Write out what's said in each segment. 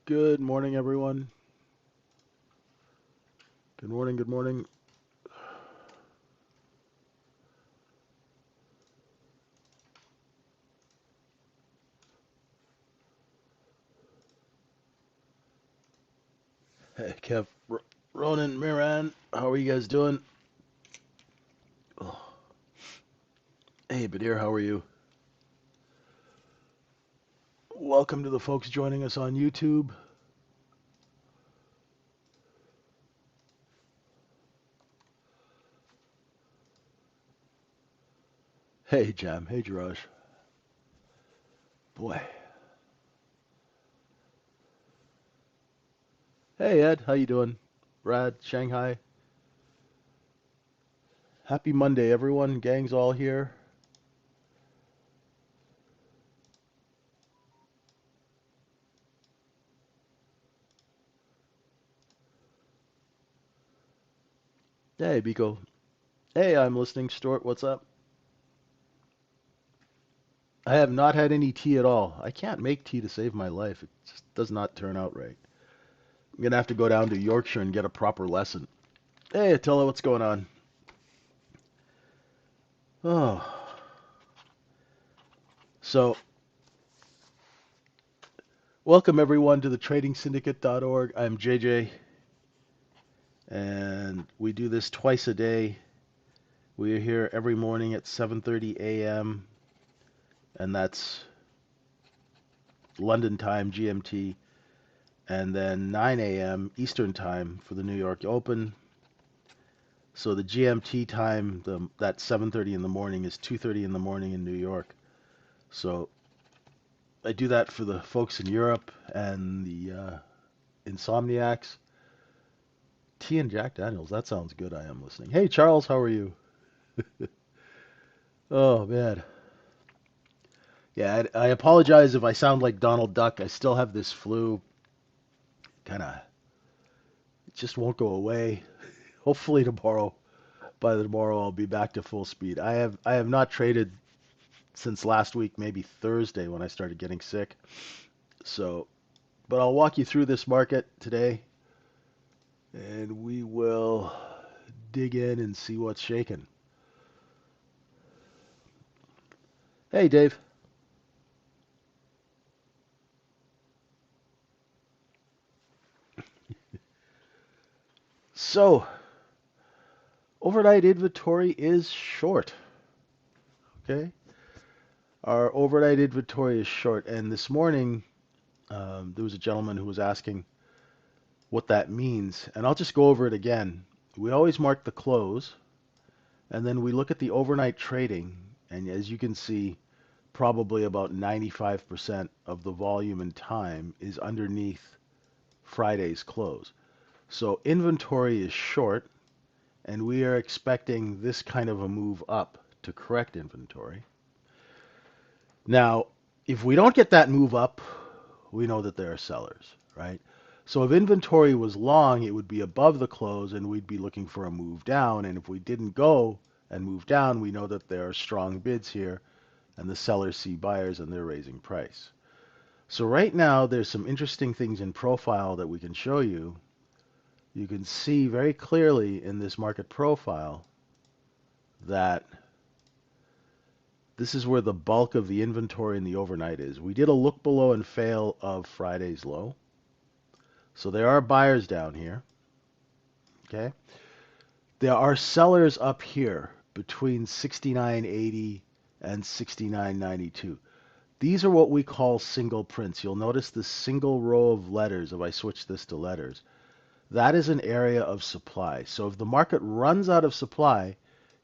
Good morning, everyone. Good morning, good morning. Hey, Kev, Ronan, Miran, how are you guys doing? Oh, hey, Badir, how are you? Welcome to the folks joining us on YouTube. Hey, Jam. Hey, Jiraj. Boy. Hey, Ed, how you doing? Brad, Shanghai. Happy Monday, everyone. Gang's all here. Hey, Biko. Hey, I'm listening. Stuart, what's up? I have not had any tea at all. I can't make tea to save my life. It just does not turn out right. I'm gonna have to go down to Yorkshire and get a proper lesson. Hey, Attila, what's going on? Oh, so welcome everyone to the tradingsyndicate.org. I'm JJ, and we do this twice a day. We are here every morning at 7:30 a.m., and that's London time, GMT, and then 9 a.m. Eastern time for the New York Open. So the GMT time, that 7:30 in the morning is 2:30 in the morning in New York. So I do that for the folks in Europe and the insomniacs. Tea and Jack Daniels. That sounds good. I am listening. Hey, Charles, how are you? Oh, man. Yeah, I apologize if I sound like Donald Duck. I still have this flu. Kind of, it just won't go away. Hopefully tomorrow, by tomorrow, I'll be back to full speed. I have not traded since last week, maybe Thursday when I started getting sick. So, but I'll walk you through this market today, and we will dig in and see what's shaking. Hey, Dave. So, overnight inventory is short. Okay. Our overnight inventory is short. And this morning, there was a gentleman who was asking what that means. And I'll just go over it again. We always mark the close, and then we look at the overnight trading. And as you can see, probably about 95% of the volume and time is underneath Friday's close. So inventory is short, and we are expecting this kind of a move up to correct inventory. Now, if we don't get that move up, we know that there are sellers, right? So if inventory was long, it would be above the close and we'd be looking for a move down. And if we didn't go and move down, we know that there are strong bids here and the sellers see buyers and they're raising price. So right now, there's some interesting things in profile that we can show you. You can see very clearly in this market profile that this is where the bulk of the inventory in the overnight is. We did a look below and fail of Friday's low. So there are buyers down here. Okay. There are sellers up here between 69.80 and 69.92. These are what we call single prints. You'll notice the single row of letters. If I switch this to letters, that is an area of supply. So if the market runs out of supply,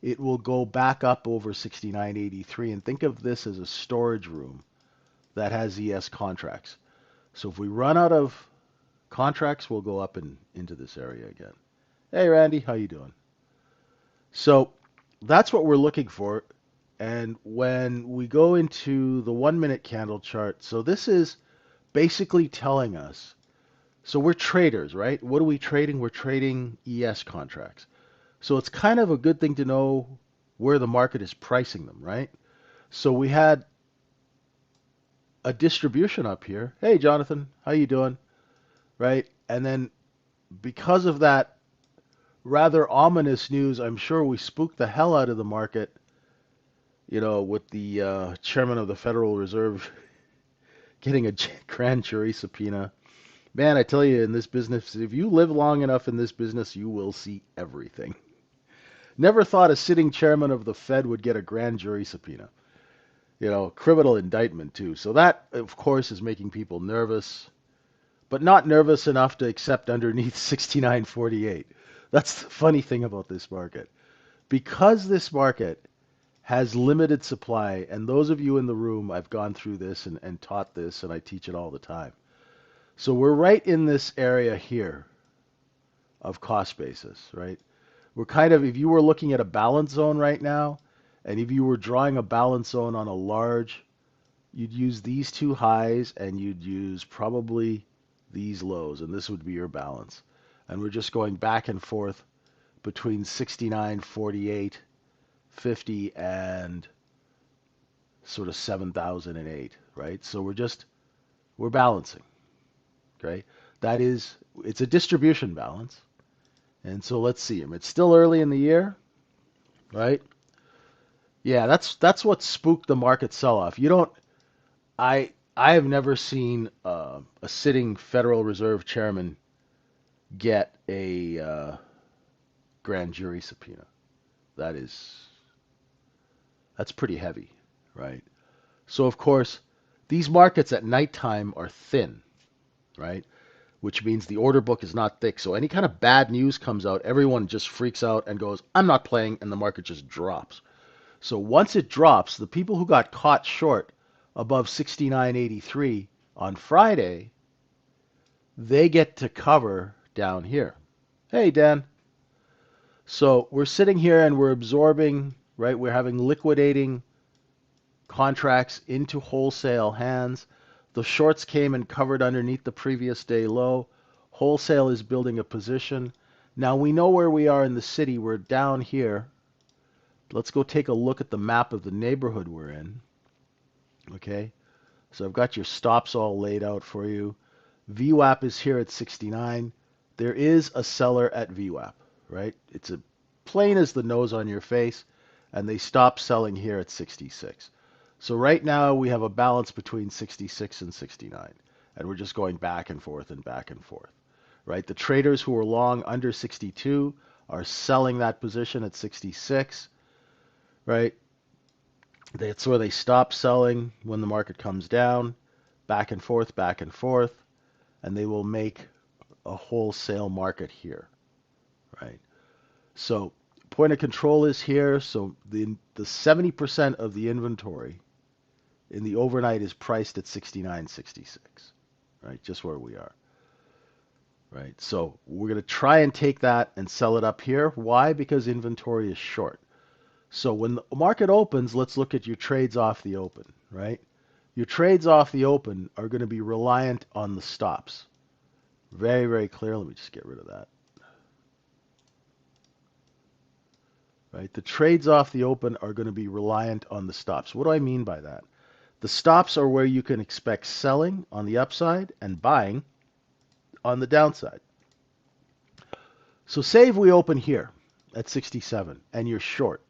it will go back up over 69.83. And think of this as a storage room that has ES contracts. So if we run out of contracts, we'll go up and into this area again. Hey, Randy, how you doing? So that's what we're looking for. And when we go into the 1 minute candle chart, so this is basically telling us, so we're traders, right? What are we trading? We're trading ES contracts. So it's kind of a good thing to know where the market is pricing them, right? So we had a distribution up here. Hey, Jonathan, how you doing? right? And then because of that rather ominous news, I'm sure we spooked the hell out of the market, with the chairman of the Federal Reserve getting a grand jury subpoena. Man, I tell you, in this business, if you live long enough in this business, you will see everything. Never thought a sitting chairman of the Fed would get a grand jury subpoena. Criminal indictment too. So that, of course, is making people nervous, but not nervous enough to accept underneath 69.48. That's the funny thing about this market. Because this market has limited supply, and those of you in the room, I've gone through this and taught this, and I teach it all the time. So we're right in this area here of cost basis, right? We're kind of, if you were looking at a balance zone right now, and if you were drawing a balance zone on a large, you'd use these two highs and you'd use probably these lows, and this would be your balance. And we're just going back and forth between 69.48, 50, and sort of 7,008, right? So we're balancing, okay? It's a distribution balance. And so let's see. It's still early in the year, right? Yeah, that's what spooked the market sell-off. I have never seen a sitting Federal Reserve chairman get a grand jury subpoena. That is that's pretty heavy, right? So of course, these markets at nighttime are thin, right? Which means the order book is not thick. So any kind of bad news comes out, everyone just freaks out and goes, "I'm not playing," and the market just drops. So once it drops, the people who got caught short above 69.83 on Friday, they get to cover down here. Hey, Dan. So we're sitting here and we're absorbing, right? We're having liquidating contracts into wholesale hands. The shorts came and covered underneath the previous day low. Wholesale is building a position. Now we know where we are in the city. We're down here. Let's go take a look at the map of the neighborhood we're in. Okay, so I've got your stops all laid out for you. VWAP is here at 69. There is a seller at VWAP, right? It's a plain as the nose on your face, and they stop selling here at 66. So right now we have a balance between 66 and 69, and we're just going back and forth and back and forth, right? The traders who are long under 62 are selling that position at 66, right? That's where they stop selling when the market comes down, back and forth, and they will make a wholesale market here, right? So point of control is here. So the 70% of the inventory in the overnight is priced at 69.66, right? Just where we are, right? So we're going to try and take that and sell it up here. Why? Because inventory is short. So when the market opens, let's look at your trades off the open, right? Your trades off the open are going to be reliant on the stops. Very, very clear. Let me just get rid of that. Right? The trades off the open are going to be reliant on the stops. What do I mean by that? The stops are where you can expect selling on the upside and buying on the downside. So say if we open here at 67 and you're short.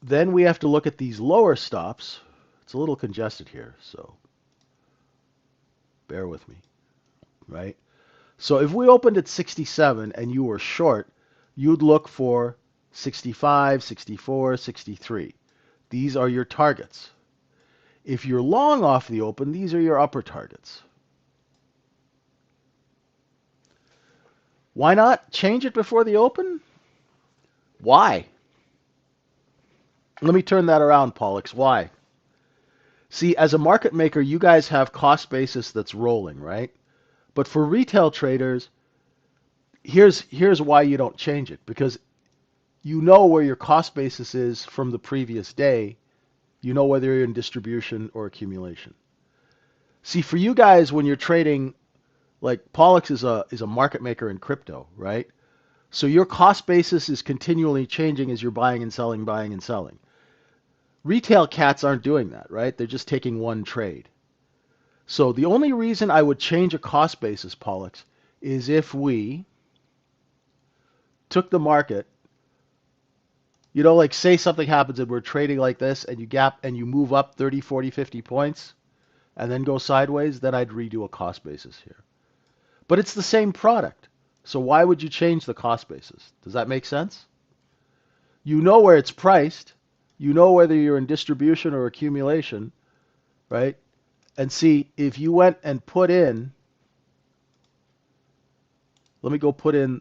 Then we have to look at these lower stops. It's a little congested here, so bear with me, right? So if we opened at 67 and you were short, you'd look for 65, 64, 63. These are your targets. If you're long off the open, these are your upper targets. Why not change it before the open? Why? Let me turn that around, Pollux. Why? See, as a market maker, you guys have cost basis that's rolling, right? But for retail traders, here's why you don't change it. Because you know where your cost basis is from the previous day. You know whether you're in distribution or accumulation. See, for you guys, when you're trading, like Pollux is a market maker in crypto, right? So your cost basis is continually changing as you're buying and selling, buying and selling. Retail cats aren't doing that, right? They're just taking one trade. So the only reason I would change a cost basis, Pollux, is if we took the market, like say something happens and we're trading like this and you gap and you move up 30, 40, 50 points and then go sideways, then I'd redo a cost basis here. But it's the same product. So why would you change the cost basis? Does that make sense? You know where it's priced. You know whether you're in distribution or accumulation, right? And see, if you went and put in, let me go put in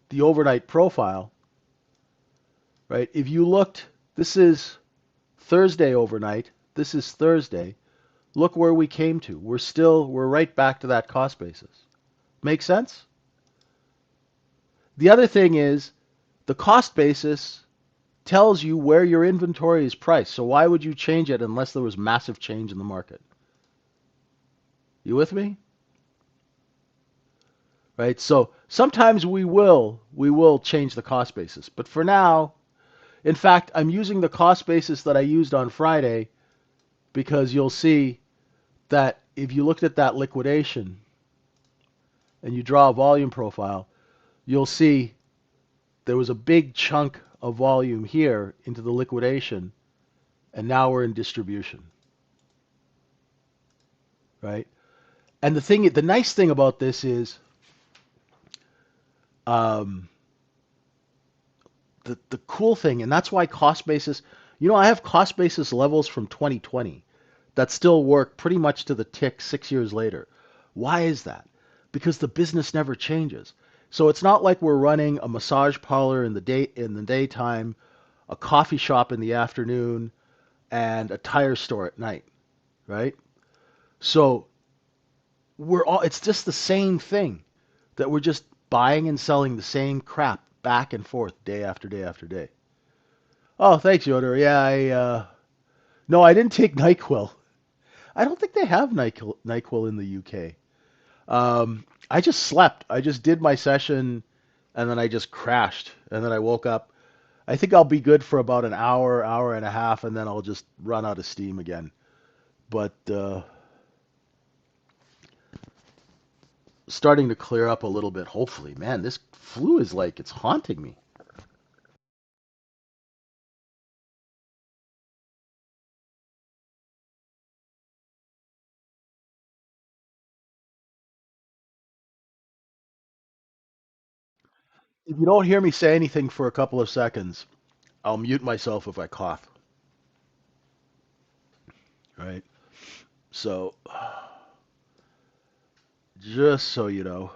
the overnight profile, right? If you looked, this is Thursday overnight. This is Thursday. Look where we came to. We're right back to that cost basis. Make sense? The other thing is the cost basis tells you where your inventory is priced. So why would you change it unless there was massive change in the market? You with me? Right? So sometimes we will change the cost basis. But for now, in fact, I'm using the cost basis that I used on Friday because you'll see that if you looked at that liquidation and you draw a volume profile, you'll see there was a big chunk of volume here into the liquidation, and now we're in distribution, right? And the nice thing about this is um, the cool thing, and that's why cost basis. I have cost basis levels from 2020 that still work pretty much to the tick 6 years later. Why is that? Because the business never changes. So it's not like we're running a massage parlor in the daytime, a coffee shop in the afternoon, and a tire store at night, right? So it's just the same thing that we're just buying and selling the same crap back and forth day after day after day. Oh, thanks, Yoder. Yeah, no, I didn't take NyQuil. I don't think they have NyQuil in the UK. I just slept. I just did my session and then I just crashed and then I woke up. I think I'll be good for about an hour, hour and a half, and then I'll just run out of steam again. But starting to clear up a little bit, hopefully. Man, this flu is like it's haunting me. If you don't hear me say anything for a couple of seconds, I'll mute myself if I cough. Right? So, just so you know.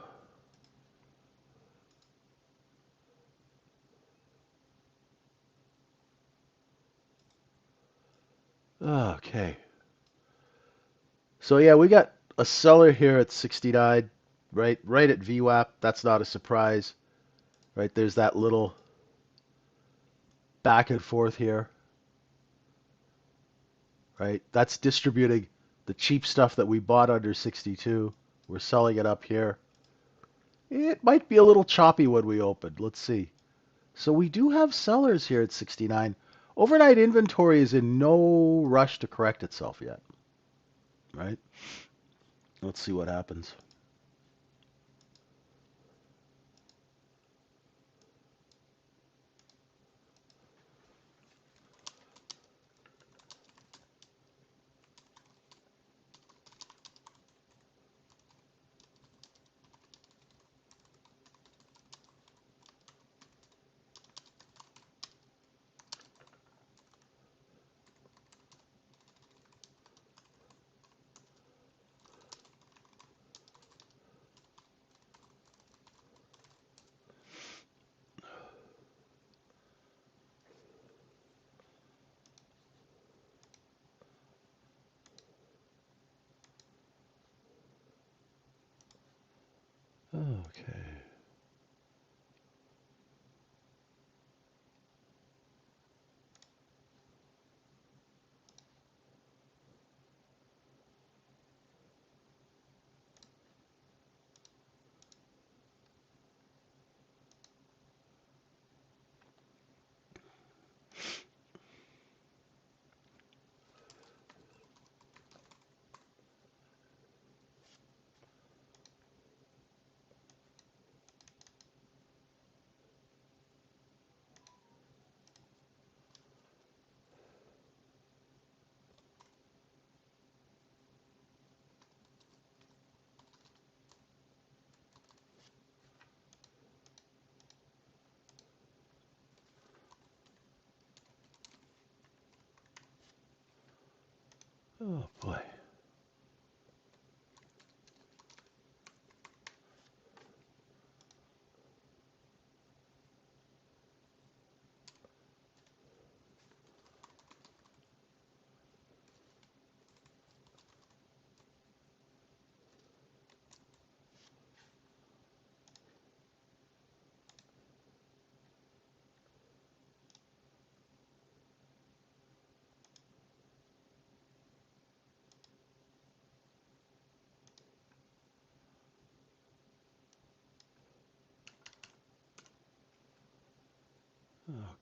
Okay. So yeah, we got a seller here at 69, right at VWAP. That's not a surprise, right? There's that little back and forth here, right? That's distributing the cheap stuff that we bought under 62. We're selling it up here. It might be a little choppy when we open. Let's see. So we do have sellers here at 69. Overnight inventory is in no rush to correct itself yet, right? Let's see what happens. Okay. Oh boy.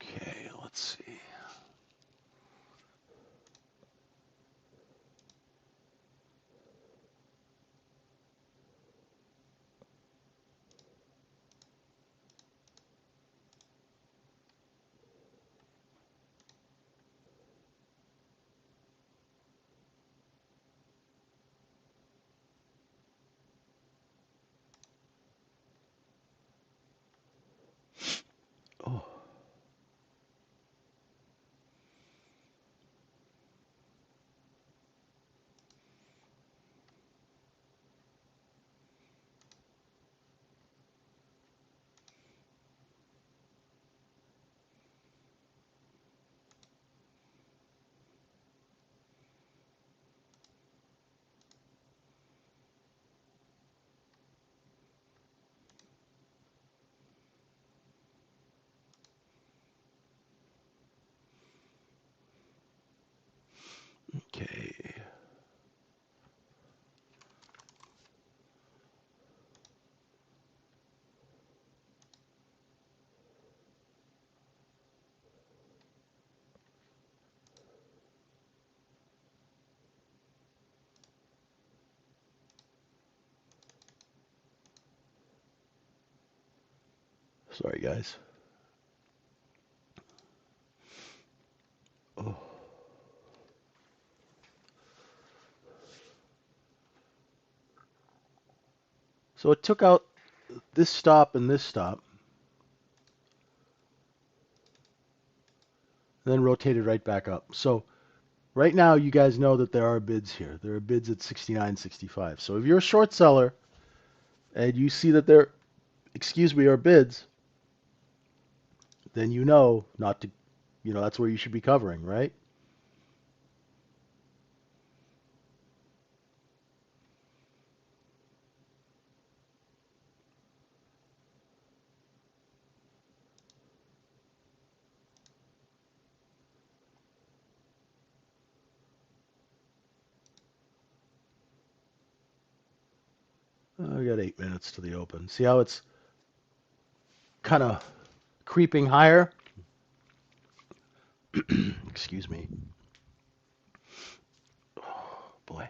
Okay, let's see. Oh, okay. Sorry, guys. Oh. So it took out this stop and this stop, and then rotated right back up. So right now, you guys know that there are bids here. There are bids at 69.65. So if you're a short seller and you see that there, are bids, then you know not to, that's where you should be covering, right? We got 8 minutes to the open. See how it's kind of creeping higher? Excuse me. Oh, boy.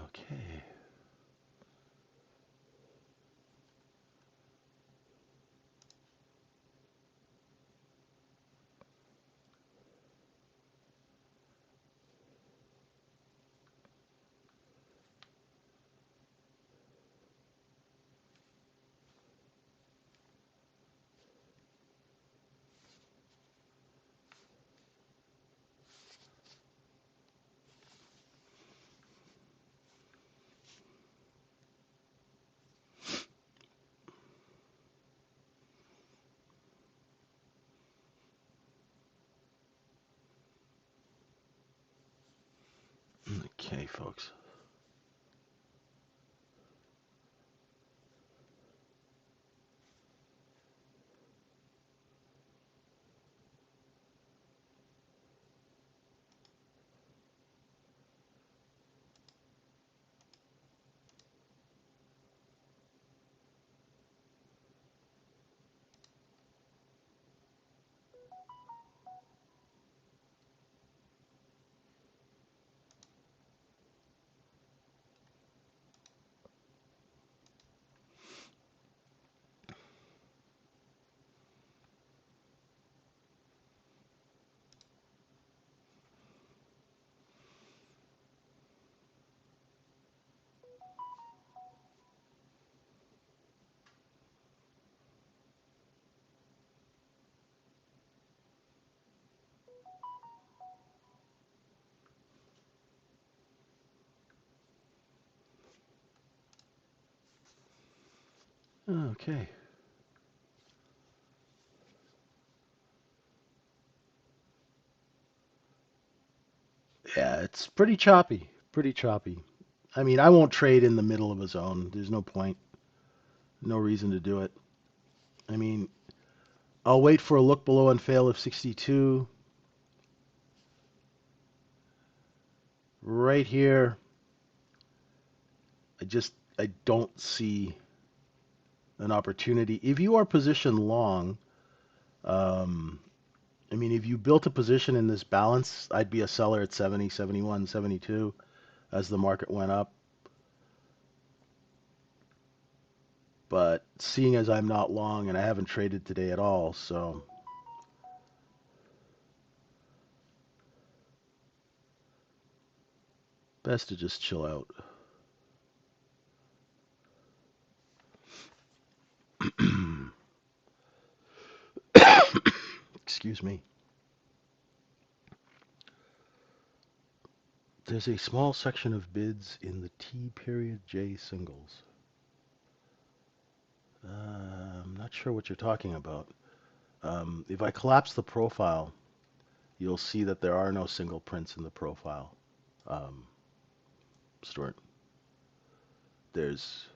Okay. Okay, folks. Okay. Yeah, it's pretty choppy. Pretty choppy. I mean, I won't trade in the middle of a zone. There's no point. No reason to do it. I mean, I'll wait for a look below and fail of 62. Right here, I don't see an opportunity. If you are positioned long, um, I mean, if you built a position in this balance, I'd be a seller at 70, 71, 72 as the market went up. But seeing as I'm not long and I haven't traded today at all, so best to just chill out. Excuse me. There's a small section of bids in the T period J singles. I'm not sure what you're talking about. If I collapse the profile, you'll see that there are no single prints in the profile, um, Stuart. There's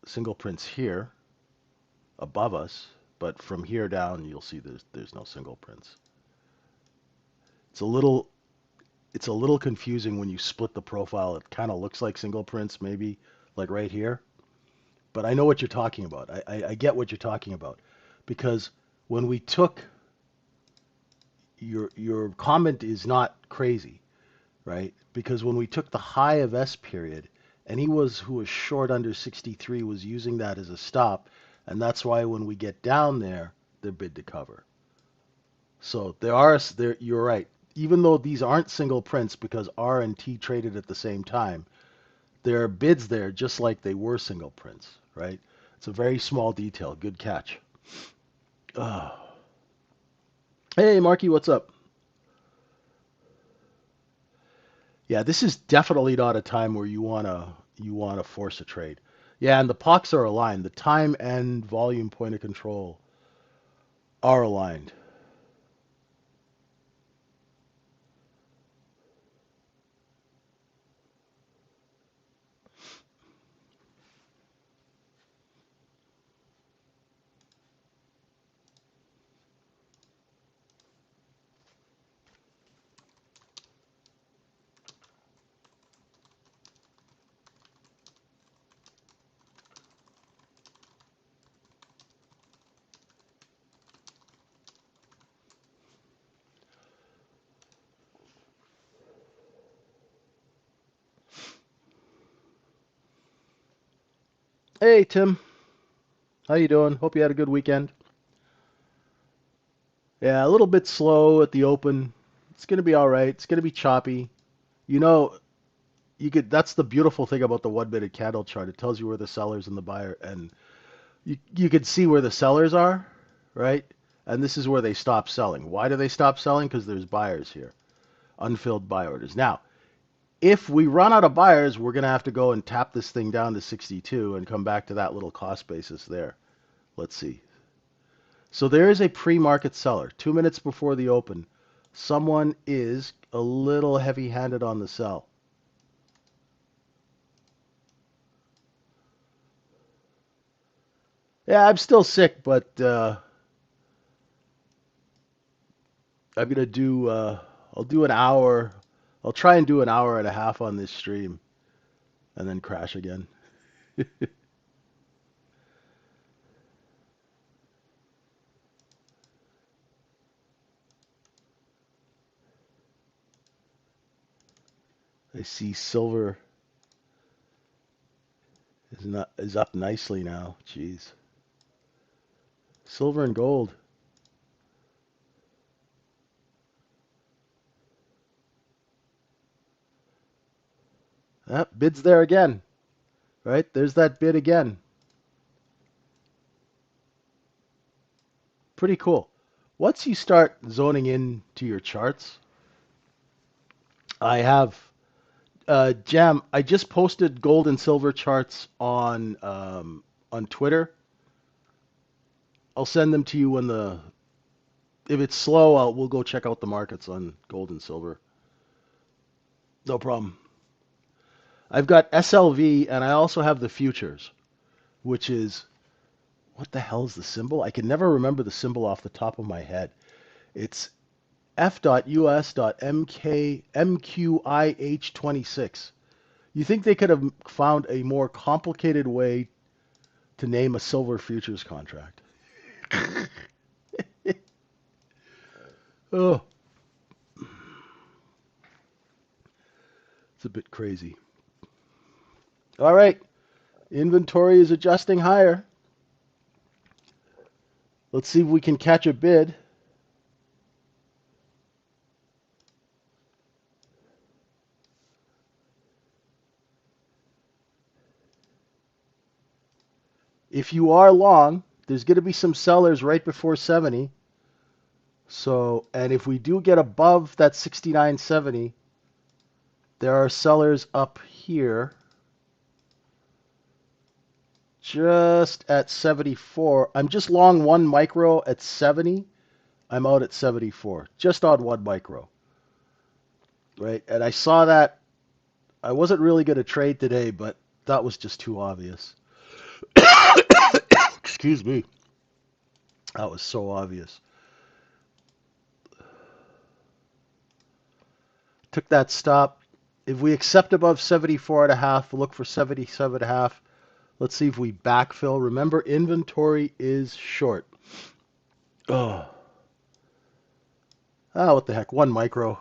single prints here above us, but from here down, you'll see there's no single prints. It's a little it's a little confusing when you split the profile. It kind of looks like single prints, maybe like right here. But I know what you're talking about. I get what you're talking about because when we took your comment is not crazy, right? Because when we took the high of S period, and who was short under 63 was using that as a stop, and that's why when we get down there, they're bid to cover. So there. You're right. Even though these aren't single prints because R and T traded at the same time, there are bids there just like they were single prints, right? It's a very small detail. Good catch. Oh. Hey, Marky, what's up? Yeah, this is definitely not a time where you wanna force a trade. Yeah, and the POCs are aligned. The time and volume point of control are aligned. Hey, Tim, how you doing? Hope you had a good weekend. Yeah, a little bit slow at the open. It's gonna be all right. It's gonna be choppy. You know, you could. That's the beautiful thing about the 1 minute candle chart. It tells you where the sellers and the buyer, and you could see where the sellers are, right? And this is where they stop selling. Why do they stop selling? Because there's buyers here, unfilled buy orders. Now, if we run out of buyers, we're gonna have to go and tap this thing down to 62 and come back to that little cost basis there. Let's see. So there is a pre-market seller. 2 minutes before the open, someone is a little heavy-handed on the sell. Yeah, I'm still sick, but I'm gonna do. I'll do an hour. I'll try and do an hour and a half on this stream, and then crash again. I see silver is up nicely now. Jeez, silver and gold. Ah, bid's there again, right? There's that bid again. Pretty cool. Once you start zoning in to your charts, I have Jam. I just posted gold and silver charts on Twitter. I'll send them to you when the if it's slow, we'll go check out the markets on gold and silver. No problem. I've got SLV and I also have the futures, which is what the hell is the symbol? I can never remember the symbol off the top of my head. It's F.US.MQIH26. You think they could have found a more complicated way to name a silver futures contract? Oh, it's a bit crazy. All right, inventory is adjusting higher. Let's see if we can catch a bid. If you are long, there's going to be some sellers right before 70. So, and if we do get above that 69.70, there are sellers up here just at 74. I'm just long one micro at 70. I'm out at 74, just on one micro, right? And I saw that. I wasn't really going to trade today, but that was just too obvious. Excuse me. That was so obvious. Took that stop. If we accept above 74.5, we'll look for 77.5. Let's see if we backfill. Remember, inventory is short. Oh. Ah, what the heck? One micro.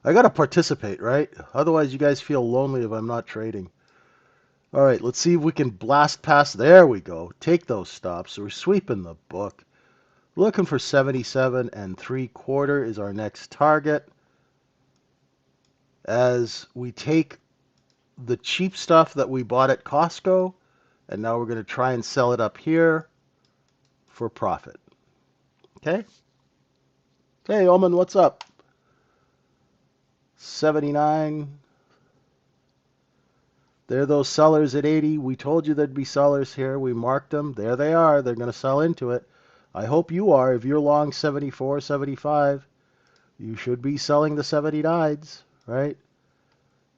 I got to participate, right? Otherwise, you guys feel lonely if I'm not trading. All right, let's see if we can blast past. There we go. Take those stops. So we're sweeping the book. Looking for 77.75 is our next target. As we take the cheap stuff that we bought at Costco, and now we're going to try and sell it up here for profit. Okay? Hey, Oman, what's up? 79. There are those sellers at 80. We told you there'd be sellers here. We marked them. There they are. They're going to sell into it. I hope you are. If you're long 74, 75, you should be selling the 79s, right?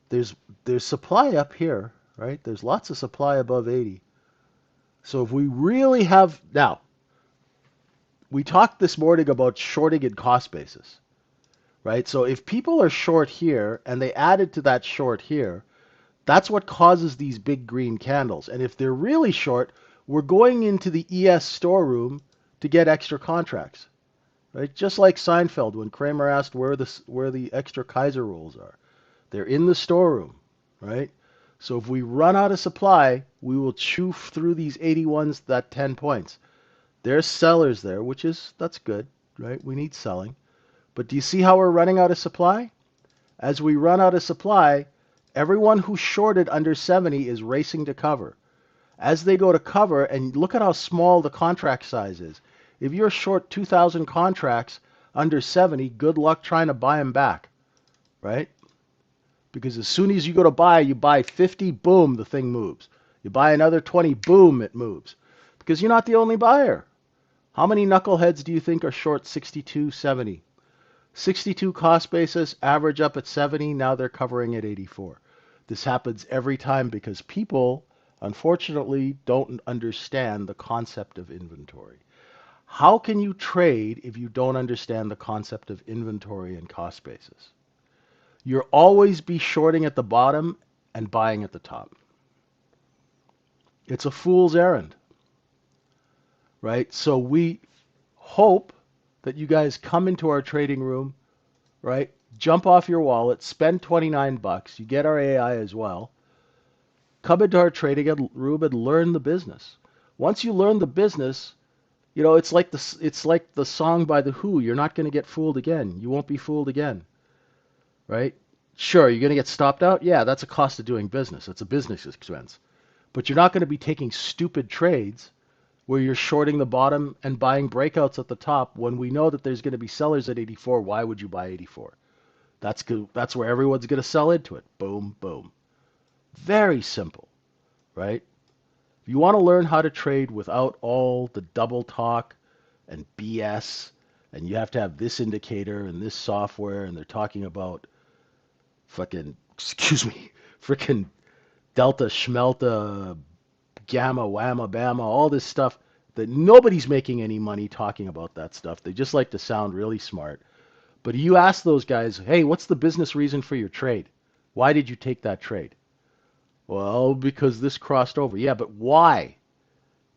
There's supply up here, right? There's lots of supply above 80. So if we really have... Now, we talked this morning about shorting and cost basis, right? So if people are short here and they added to that short here, that's what causes these big green candles. And if they're really short, we're going into the ES storeroom to get extra contracts, right? Just like Seinfeld when Kramer asked where the extra Kaiser rolls are. They're in the storeroom, right? So if we run out of supply, we will chew through these 81s, that 10 points. There's sellers there, that's good, right? We need selling. But do you see how we're running out of supply? As we run out of supply, everyone who shorted under 70 is racing to cover. As they go to cover, and look at how small the contract size is. If you're short 2,000 contracts under 70, good luck trying to buy them back, right? Because as soon as you go to buy, you buy 50, boom, the thing moves. You buy another 20, boom, it moves. Because you're not the only buyer. How many knuckleheads do you think are short 62.70? 62 cost basis, average up at 70, now they're covering at 84. This happens every time because people, unfortunately, don't understand the concept of inventory. How can you trade if you don't understand the concept of inventory and cost basis? You'll always be shorting at the bottom and buying at the top. It's a fool's errand, right? So we hope that you guys come into our trading room, right? Jump off your wallet, spend 29 bucks. You get our AI as well. Come into our trading room and learn the business. Once you learn the business, you know, it's like the song by The Who, you're not going to get fooled again. You won't be fooled again, right? Sure, you're going to get stopped out. Yeah, that's a cost of doing business. It's a business expense. But you're not going to be taking stupid trades where you're shorting the bottom and buying breakouts at the top when we know that there's going to be sellers at 84. Why would you buy 84? That's good. That's where everyone's going to sell into it. Boom, boom. Very simple, right? If you want to learn how to trade without all the double talk and BS, and you have to have this indicator and this software, and they're talking about fucking, excuse me, freaking delta, schmelta, gamma, whamma, bama, all this stuff that nobody's making any money talking about that stuff. They just like to sound really smart. But you ask those guys, hey, what's the business reason for your trade? Why did you take that trade? Well, because this crossed over. Yeah, but why?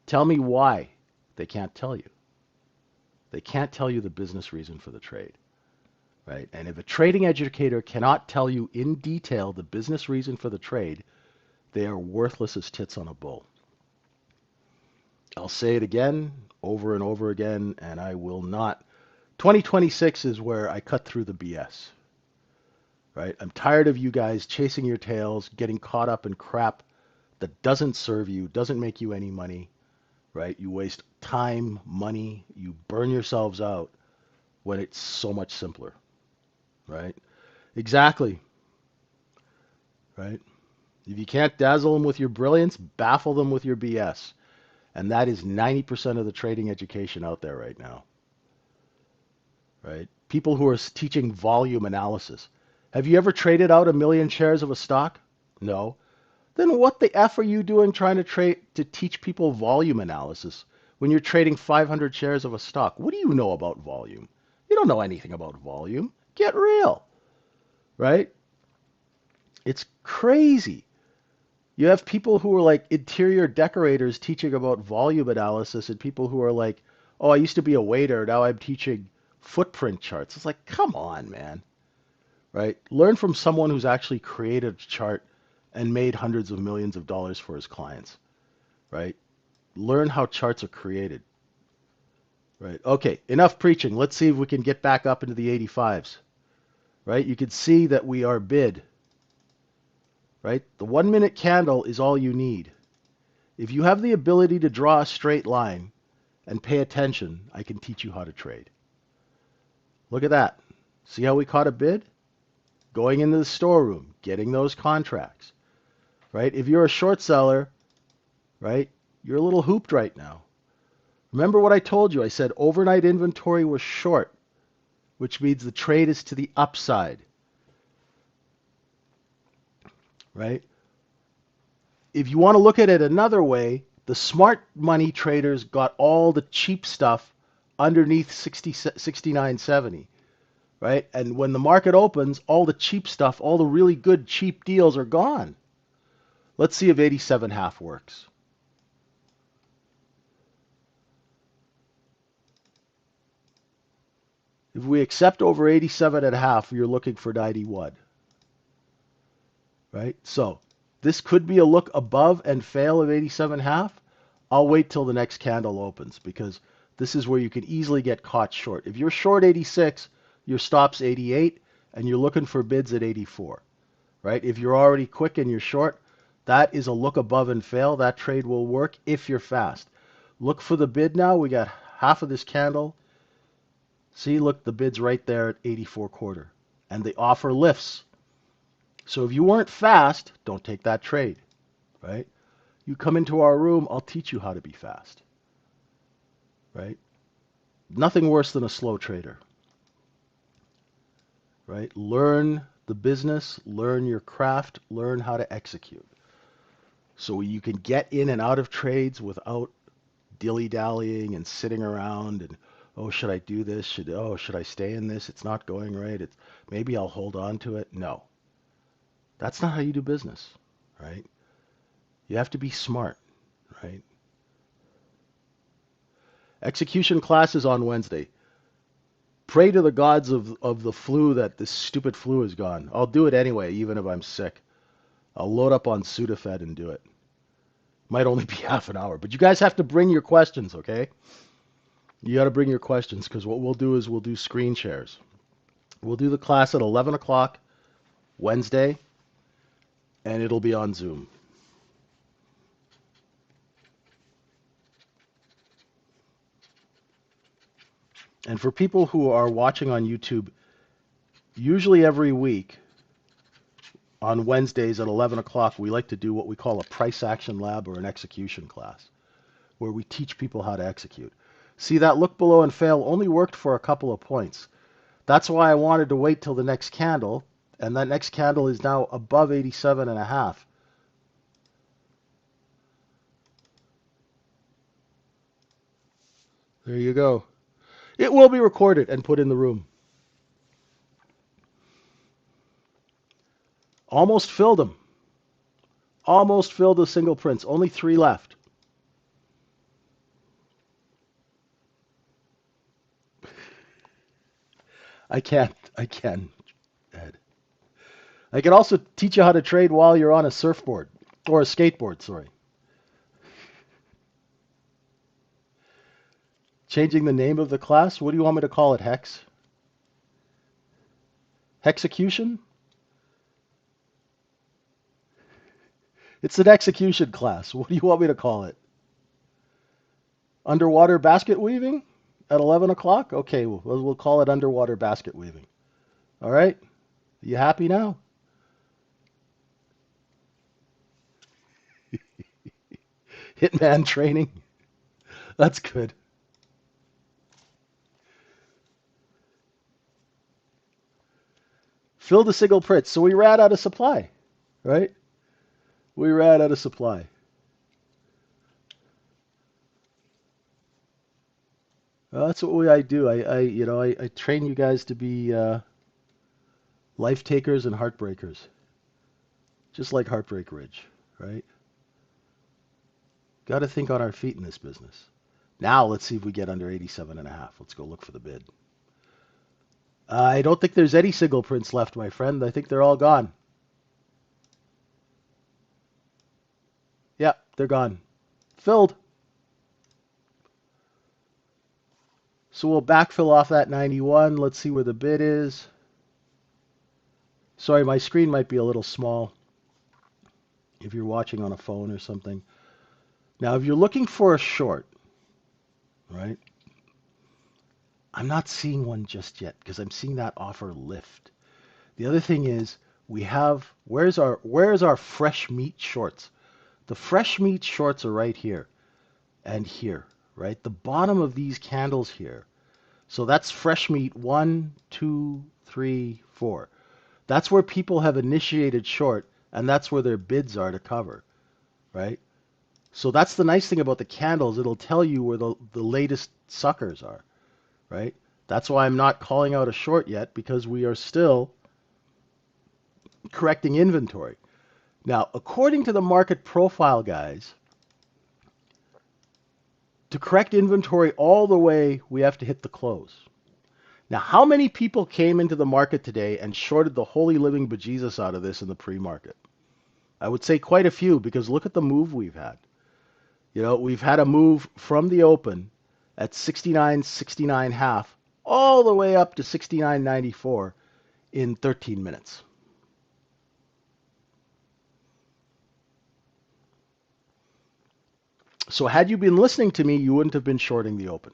Tell me why. They can't tell you. They can't tell you the business reason for the trade, right? And if a trading educator cannot tell you in detail the business reason for the trade, they are worthless as tits on a bull. I'll say it again, over and over again, and I will not. 2026 is where I cut through the BS, right? I'm tired of you guys chasing your tails, getting caught up in crap that doesn't serve you, doesn't make you any money, right? You waste time, money, you burn yourselves out when it's so much simpler, right? Exactly, right? If you can't dazzle them with your brilliance, baffle them with your BS. And that is 90% of the trading education out there right now, right? People who are teaching volume analysis. Have you ever traded out 1,000,000 shares of a stock? No. Then what the F are you doing trying to teach people volume analysis when you're trading 500 shares of a stock? What do you know about volume? You don't know anything about volume. Get real, right? It's crazy. You have people who are like interior decorators teaching about volume analysis and people who are like, oh, I used to be a waiter, now I'm teaching footprint charts. It's like, come on, man, right? Learn from someone who's actually created a chart and made hundreds of millions of dollars for his clients, right? Learn how charts are created, right? Okay, enough preaching. Let's see if we can get back up into the 85s, right? You can see that we are bid, right? The 1 minute candle is all you need. If you have the ability to draw a straight line and pay attention, I can teach you how to trade. Look at that. See how we caught a bid? Going into the storeroom, getting those contracts, right? If you're a short seller, right, you're a little hooped right now. Remember what I told you? I said overnight inventory was short, which means the trade is to the upside, right? If you want to look at it another way, the smart money traders got all the cheap stuff underneath 69.70, right? And when the market opens, all the cheap stuff, all the really good cheap deals are gone. Let's see if 87.5 works. If we accept over 87.5, you're looking for 91, right? So this could be a look above and fail of 87.5. I'll wait till the next candle opens because this is where you can easily get caught short. If you're short 86, your stop's 88, and you're looking for bids at 84, right? If you're already quick and you're short, that is a look above and fail. That trade will work if you're fast. Look for the bid now. We got half of this candle. See, look, the bid's right there at 84.25, and the offer lifts. So if you weren't fast, don't take that trade, right? You come into our room, I'll teach you how to be fast, right? Nothing worse than a slow trader, right? Learn the business, learn your craft, learn how to execute. So you can get in and out of trades without dilly-dallying and sitting around and, oh, should I do this? Should I stay in this? It's not going right. Maybe I'll hold on to it. No. That's not how you do business, right? You have to be smart, right? Execution classes on Wednesday. Pray to the gods of the flu that this stupid flu is gone. I'll do it anyway, even if I'm sick. I'll load up on Sudafed and do it. Might only be half an hour, but you guys have to bring your questions, okay? You got to bring your questions because what we'll do is we'll do screen shares. We'll do the class at 11 o'clock Wednesday, and it'll be on Zoom. And for people who are watching on YouTube, usually every week, on Wednesdays at 11 o'clock, we like to do what we call a price action lab or an execution class, where we teach people how to execute. See, that look below and fail only worked for a couple of points. That's why I wanted to wait till the next candle, and that next candle is now above 87.5. There you go. It will be recorded and put in the room. Almost filled them. Almost filled the single prints. Only 3 left. I can, Ed. I can also teach you how to trade while you're on a surfboard or a skateboard, sorry. Changing the name of the class? What do you want me to call it, Hex? Hexecution? It's an execution class. What do you want me to call it? Underwater basket weaving at 11 o'clock? Okay, we'll call it underwater basket weaving. All right? You happy now? Hitman training? That's good. Fill the single prints. So we ran out of supply, right? We ran out of supply. Well, that's what I do. I train you guys to be life takers and heartbreakers, just like Heartbreak Ridge, right? Got to think on our feet in this business. Now let's see if we get under 87.5. Let's go look for the bid. I don't think there's any single prints left, my friend. I think they're all gone. Yeah, they're gone. Filled. So we'll backfill off that 91. Let's see where the bid is. Sorry, my screen might be a little small if you're watching on a phone or something. Now, if you're looking for a short, right, I'm not seeing one just yet because I'm seeing that offer lift. The other thing is we have, where's our fresh meat shorts? The fresh meat shorts are right here and here, right? The bottom of these candles here. So that's fresh meat 1, 2, 3, 4. That's where people have initiated short, and that's where their bids are to cover, right? So that's the nice thing about the candles. It'll tell you where the latest suckers are, right? That's why I'm not calling out a short yet, because we are still correcting inventory. Now, according to the market profile guys, to correct inventory all the way, we have to hit the close. Now, how many people came into the market today and shorted the holy living bejesus out of this in the pre-market? I would say quite a few, because look at the move we've had. You know, we've had a move from the open at 69.5 all the way up to 69.94 in 13 minutes. So had you been listening to me, you wouldn't have been shorting the open,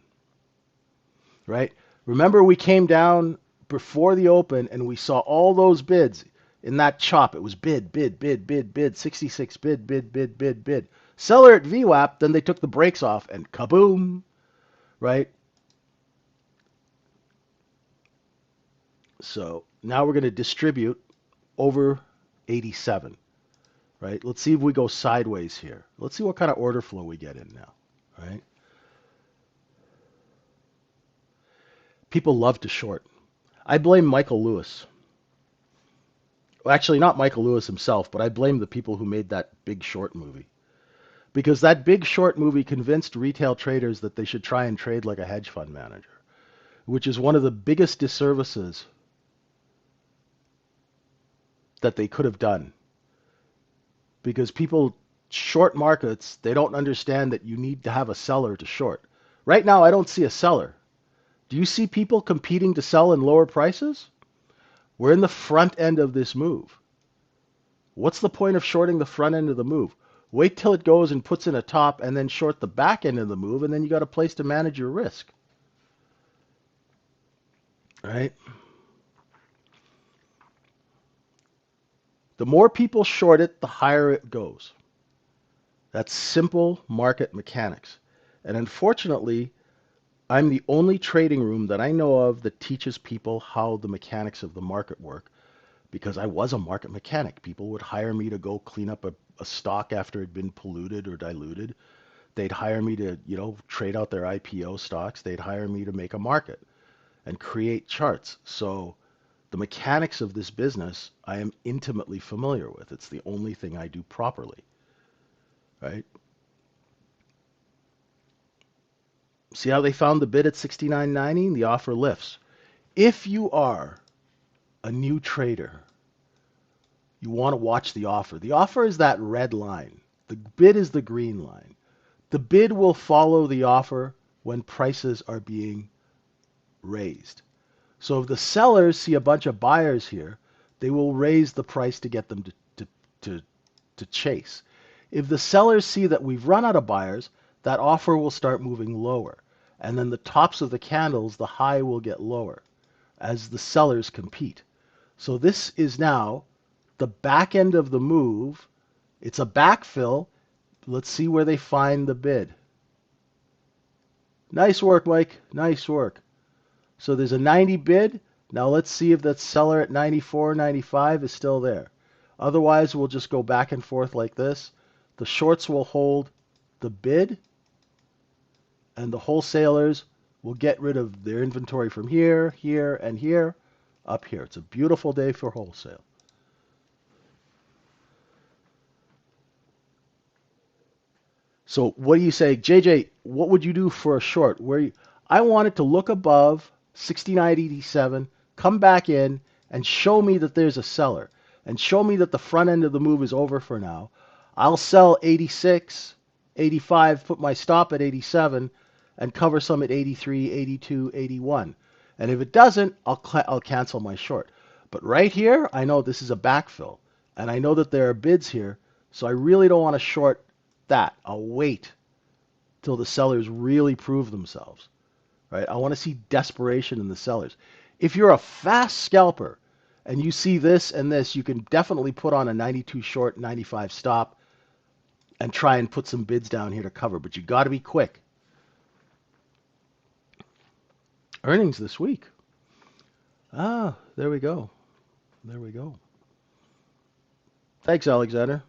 right? Remember, we came down before the open and we saw all those bids in that chop. It was bid, 66, bid. Seller at VWAP, then they took the brakes off and kaboom, right? So now we're going to distribute over 87, right? Let's see if we go sideways here. Let's see what kind of order flow we get in now, right? People love to short. I blame Michael Lewis. Well, actually, not Michael Lewis himself, but I blame the people who made that Big Short movie. Because that Big Short movie convinced retail traders that they should try and trade like a hedge fund manager, which is one of the biggest disservices that they could have done. Because people short markets, they don't understand that you need to have a seller to short. Right now, I don't see a seller. Do you see people competing to sell in lower prices? We're in the front end of this move. What's the point of shorting the front end of the move? Wait till it goes and puts in a top and then short the back end of the move, and then you got a place to manage your risk. Right? The more people short it, the higher it goes. That's simple market mechanics. And unfortunately, I'm the only trading room that I know of that teaches people how the mechanics of the market work because I was a market mechanic. People would hire me to go clean up a stock after it had been polluted or diluted. They'd hire me to, trade out their IPO stocks. They'd hire me to make a market and create charts. So the mechanics of this business, I am intimately familiar with. It's the only thing I do properly, right? See how they found the bid at 69.90? The offer lifts. If you are a new trader, you want to watch the offer. The offer is that red line. The bid is the green line. The bid will follow the offer when prices are being raised. So if the sellers see a bunch of buyers here, they will raise the price to get them to, to chase. If the sellers see that we've run out of buyers, that offer will start moving lower. And then the tops of the candles, the high will get lower as the sellers compete. So this is now the back end of the move. It's a backfill. Let's see where they find the bid. Nice work, Mike. Nice work. So there's a 90 bid. Now let's see if that seller at 94, 95 is still there. Otherwise, we'll just go back and forth like this. The shorts will hold the bid, and the wholesalers will get rid of their inventory from here, here, and here, up here. It's a beautiful day for wholesale. So what do you say, JJ? What would you do for a short? I want it to look above 69.87, come back in, and show me that there's a seller, and show me that the front end of the move is over for now. I'll sell 86, 85, put my stop at 87, and cover some at 83, 82, 81. And if it doesn't, I'll cancel my short. But right here, I know this is a backfill, and I know that there are bids here, so I really don't want to short that. I'll wait till the sellers really prove themselves, right? I want to see desperation in the sellers. If you're a fast scalper and you see this and this, you can definitely put on a 92 short, 95 stop and try and put some bids down here to cover, but you got to be quick. Earnings this week. There we go. There we go. Thanks, Alexander.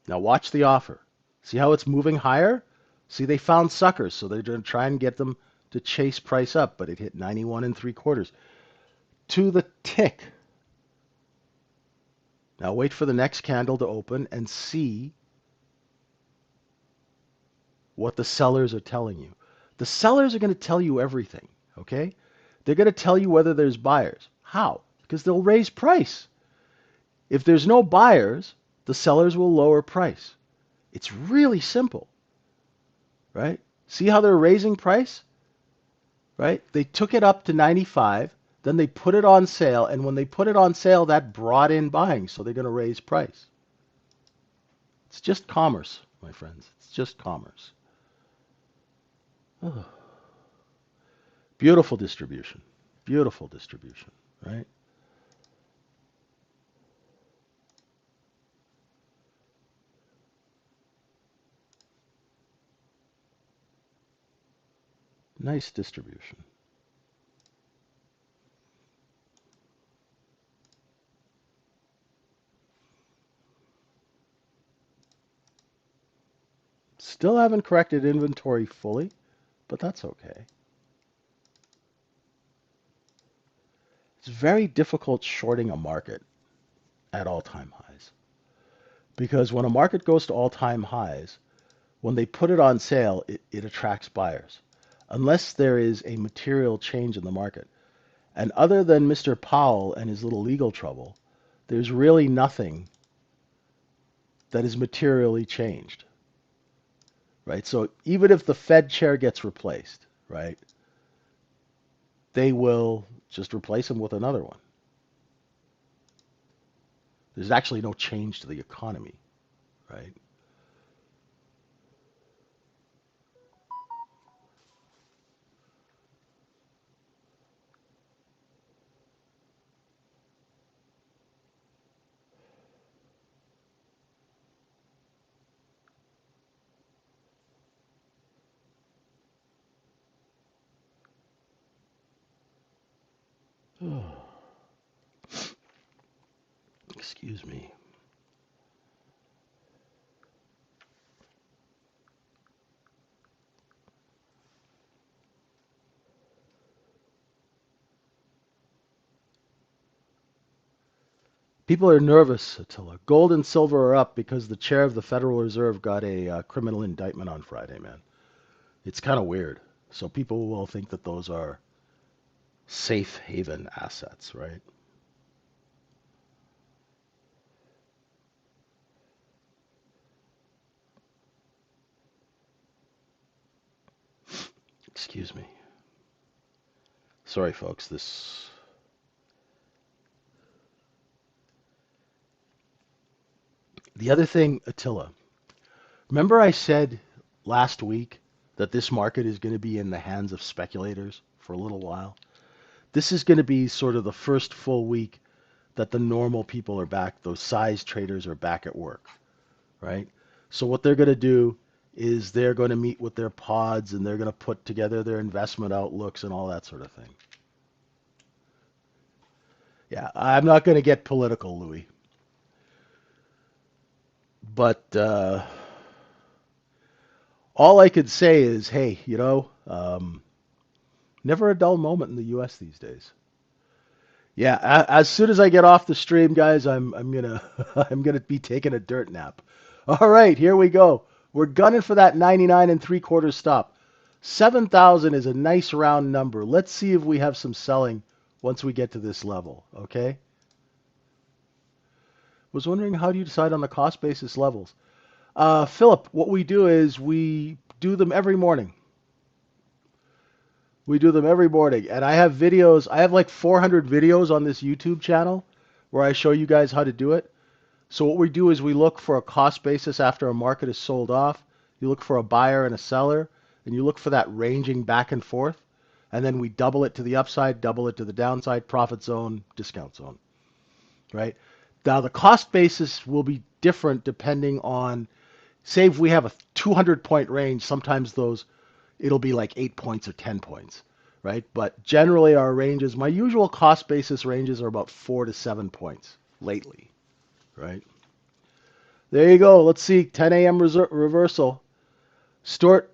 Now watch the offer. See how it's moving higher? See, they found suckers, so they're going to try and get them to chase price up, but it hit 91 3/4 to the tick. Now wait for the next candle to open and see what the sellers are telling you. The sellers are going to tell you everything, okay? They're going to tell you whether there's buyers. How? Because they'll raise price. If there's no buyers, the sellers will lower price. It's really simple, right? See how they're raising price, right? They took it up to 95, then they put it on sale, and when they put it on sale, that brought in buying, so they're going to raise price. It's just commerce, my friends. It's just commerce. Oh. Beautiful distribution. Beautiful distribution, right? Nice distribution. Still haven't corrected inventory fully, but that's okay. It's very difficult shorting a market at all-time highs. Because when a market goes to all-time highs, when they put it on sale, it attracts buyers. Unless there is a material change in the market. And other than Mr. Powell and his little legal trouble, there's really nothing that is materially changed. Right? So even if the Fed chair gets replaced, right, they will just replace him with another one. There's actually no change to the economy, right? Excuse me. People are nervous, Attila. Gold and silver are up because the chair of the Federal Reserve got a criminal indictment on Friday, man. It's kind of weird. So people will think that those are safe haven assets, right? Excuse me. Sorry, folks. The other thing, Attila, remember I said last week that this market is going to be in the hands of speculators for a little while? This is going to be sort of the first full week that the normal people are back, those size traders are back at work, right? So what they're going to do is they're going to meet with their pods and they're going to put together their investment outlooks and all that sort of thing. Yeah, I'm not going to get political, Louis, but all I could say is, hey, never a dull moment in the U.S. these days. Yeah, as soon as I get off the stream, guys, I'm gonna I'm gonna be taking a dirt nap. All right, here we go. We're gunning for that 99 and three quarters stop. 7,000 is a nice round number. Let's see if we have some selling once we get to this level. Okay. Was wondering, how do you decide on the cost basis levels? Philip, what we do is we do them every morning. We do them every morning, and I have videos. I have like 400 videos on this YouTube channel where I show you guys how to do it. So what we do is we look for a cost basis after a market is sold off. You look for a buyer and a seller, and you look for that ranging back and forth, and then we double it to the upside, double it to the downside, profit zone, discount zone, right? Now the cost basis will be different depending on, say if we have a 200 point range, sometimes those it'll be like 8 points or 10 points, right? But generally our ranges, my usual cost basis ranges are about 4 to 7 points lately, right? There you go. Let's see, 10 a.m. Reversal. Stort,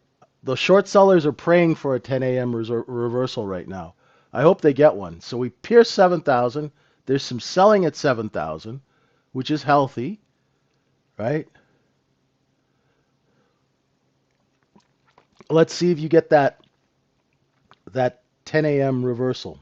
the short sellers are praying for a 10 a.m. Reversal right now. I hope they get one. So we pierce 7,000. There's some selling at 7,000, which is healthy, right? Let's see if you get that 10 a.m. reversal.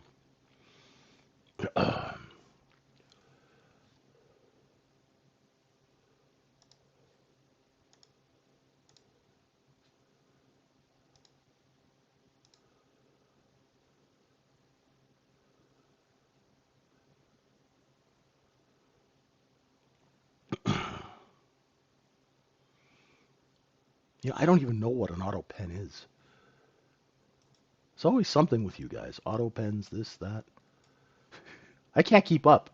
I don't even know what an auto pen is. It's always something with you guys. Auto pens, this, that. I can't keep up.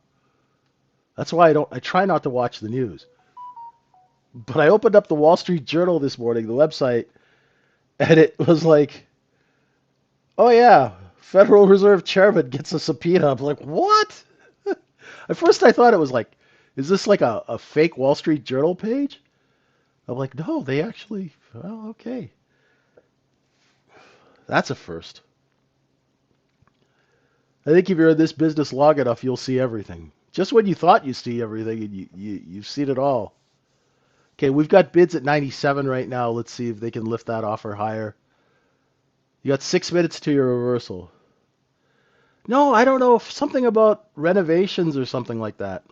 That's why I try not to watch the news. But I opened up the Wall Street Journal this morning, the website, and it was like, oh yeah, Federal Reserve Chairman gets a subpoena. I'm like, what? At first I thought it was like, is this like a fake Wall Street Journal page? I'm like, no, they actually, well, okay. That's a first. I think if you're in this business long enough, you'll see everything. Just when you thought you see everything, and you've seen it all. Okay, we've got bids at 97 right now. Let's see if they can lift that offer higher. You got 6 minutes to your reversal. No, I don't know. If something about renovations or something like that.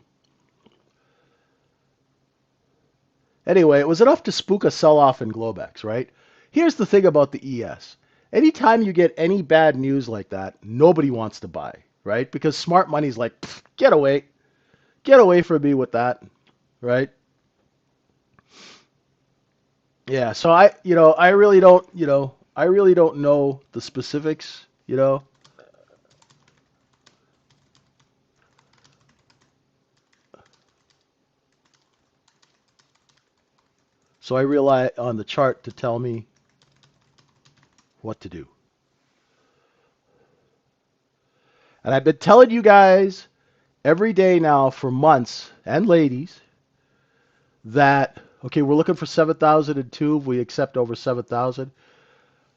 Anyway, it was enough to spook a sell-off in Globex, right? Here's the thing about the ES. Anytime you get any bad news like that, nobody wants to buy, right? Because smart money's like, get away from me with that, right? Yeah, so I really don't know the specifics. So I rely on the chart to tell me what to do. And I've been telling you guys every day now for months, and ladies, that, okay, we're looking for 7,002. We accept over 7,000.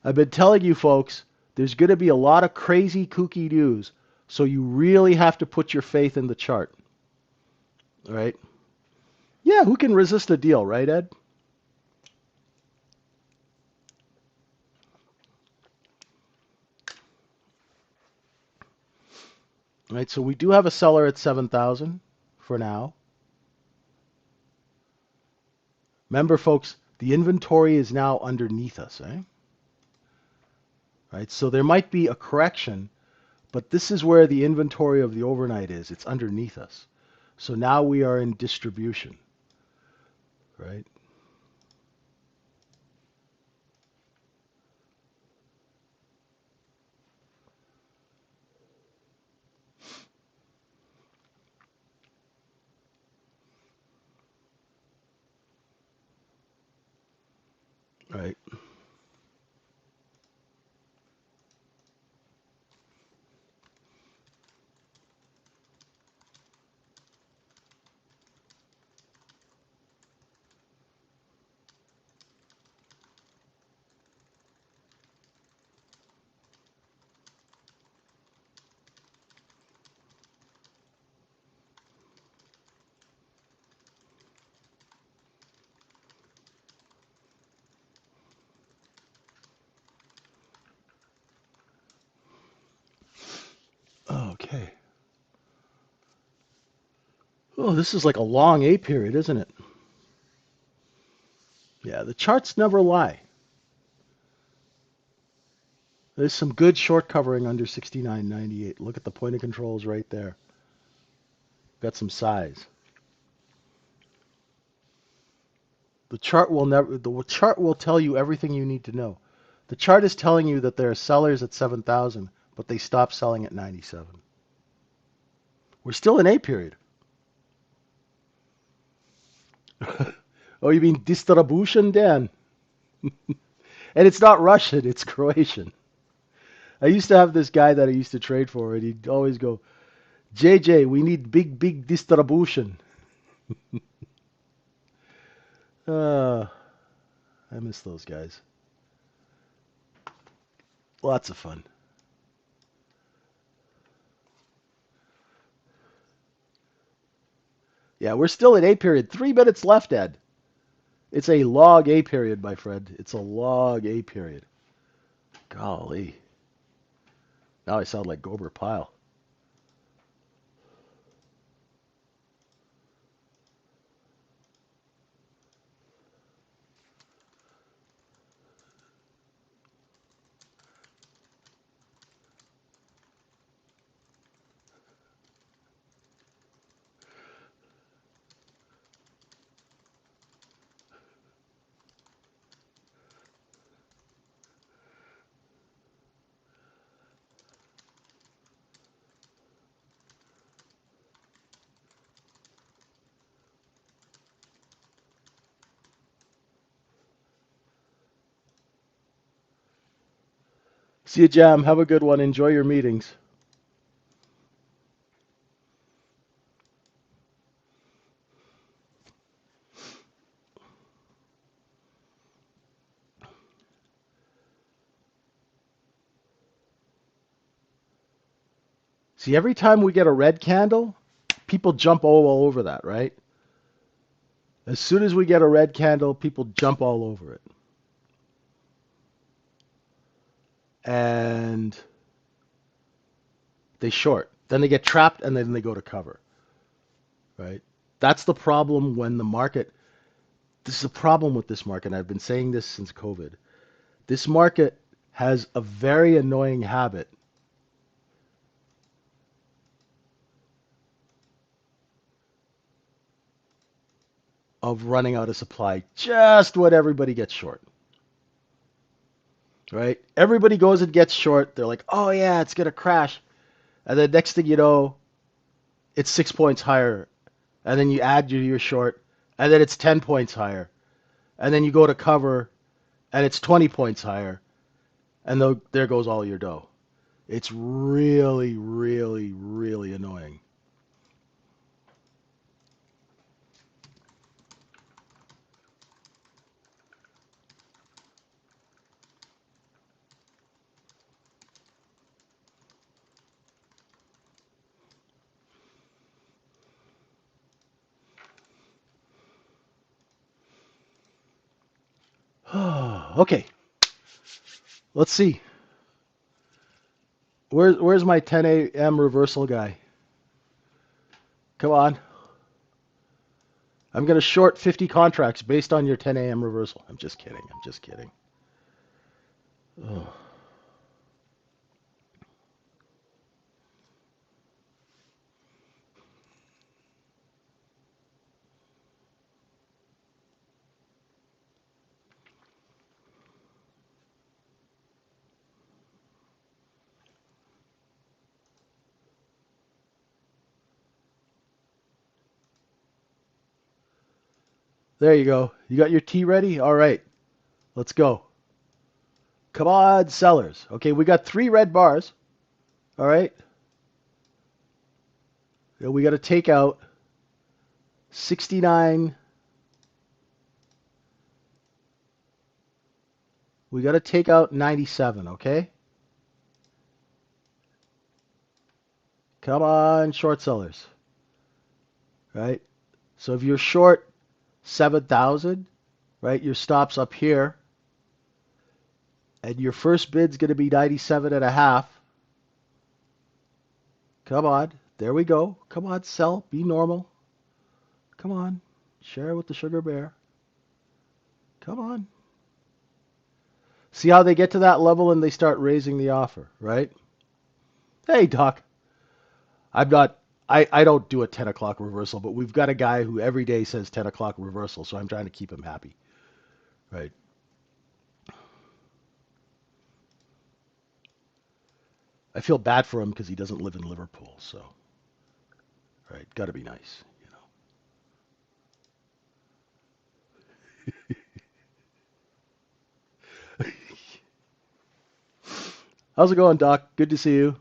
I've been telling you folks, there's going to be a lot of crazy, kooky news. So you really have to put your faith in the chart. All right? Yeah, who can resist a deal, right, Ed? All right, so we do have a seller at 7,000 for now. Remember, folks, the inventory is now underneath us, eh? Right, so there might be a correction, but this is where the inventory of the overnight is. It's underneath us. So now we are in distribution, right? Right. Okay. Oh, this is like a long A period, isn't it? Yeah, the charts never lie. There's some good short covering under 69.98. Look at the point of controls right there. Got some size. The chart will tell you everything you need to know. The chart is telling you that there are sellers at 7,000, but they stopped selling at 97. We're still in A period. Oh, you mean distribution, Dan? And it's not Russian, it's Croatian. I used to have this guy that I used to trade for, and he'd always go, JJ, we need big, big distribution. uh, I miss those guys. Lots of fun. Yeah, we're still in A period. 3 minutes left, Ed. It's a log A period, my friend. It's a log A period. Golly. Now I sound like Gober Pyle. See you, Jam. Have a good one. Enjoy your meetings. See, every time we get a red candle, people jump all over that, right? As soon as we get a red candle, people jump all over it. And they short. Then they get trapped and then they go to cover, right? That's the problem when the market, this is a problem with this market. And I've been saying this since COVID. This market has a very annoying habit of running out of supply just when everybody gets short, right? Everybody goes and gets short. They're like, oh yeah, it's going to crash. And then next thing you know, it's 6 points higher. And then you add your short, and then it's 10 points higher. And then you go to cover, and it's 20 points higher. And there goes all your dough. It's really, really, really annoying. Okay, let's see. Where's my 10 a.m. reversal guy? Come on. I'm going to short 50 contracts based on your 10 a.m. reversal. I'm just kidding. I'm just kidding. Oh, there you go. You got your tea ready? All right, let's go. Come on, sellers. Okay, we got 3 red bars. All right. We got to take out 69. We got to take out 97, okay? Come on, short sellers. Right? So if you're short 7,000, right, your stop's up here, and your first bid's going to be 97 and a half. Come on. There we go. Come on, sell. Be normal. Come on. Share with the sugar bear. Come on. See how they get to that level and they start raising the offer, right? Hey, Doc. I'm not. I don't do a 10 o'clock reversal, but we've got a guy who every day says 10 o'clock reversal, so I'm trying to keep him happy, right? I feel bad for him because he doesn't live in Liverpool, so, right, got to be nice, you know. How's it going, Doc? Good to see you.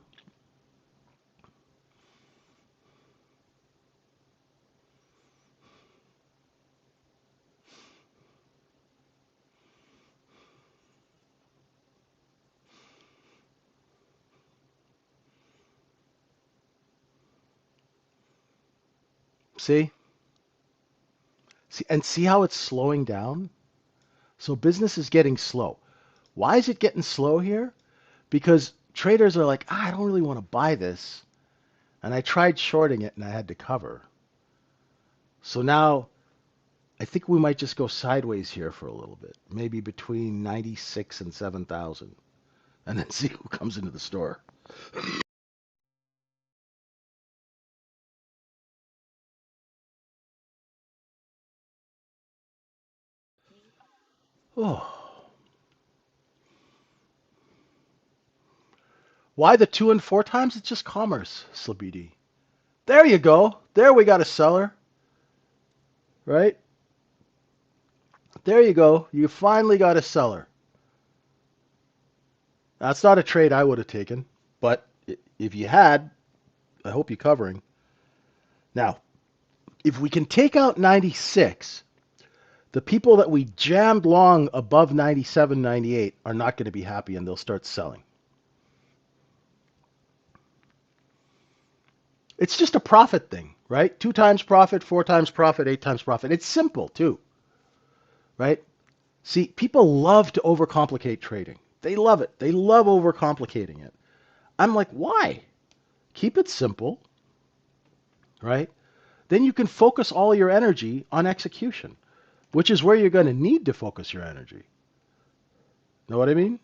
See? See how it's slowing down? So business is getting slow. Why is it getting slow here? Because traders are like, I don't really want to buy this. And I tried shorting it and I had to cover. So now I think we might just go sideways here for a little bit, maybe between 96 and 7,000, and then see who comes into the store. Oh, why the 2 and 4 times? It's just commerce, Slabidi. There you go. There we got a seller, right? There you go. You finally got a seller. That's not a trade I would have taken, but if you had, I hope you're covering. Now, if we can take out 96, the people that we jammed long above 97, 98 are not going to be happy and they'll start selling. It's just a profit thing, right? 2 times profit, 4 times profit, 8 times profit. It's simple too, right? See, people love to overcomplicate trading. They love it. They love overcomplicating it. I'm like, why? Keep it simple, right? Then you can focus all your energy on execution, which is where you're going to need to focus your energy. Know what I mean?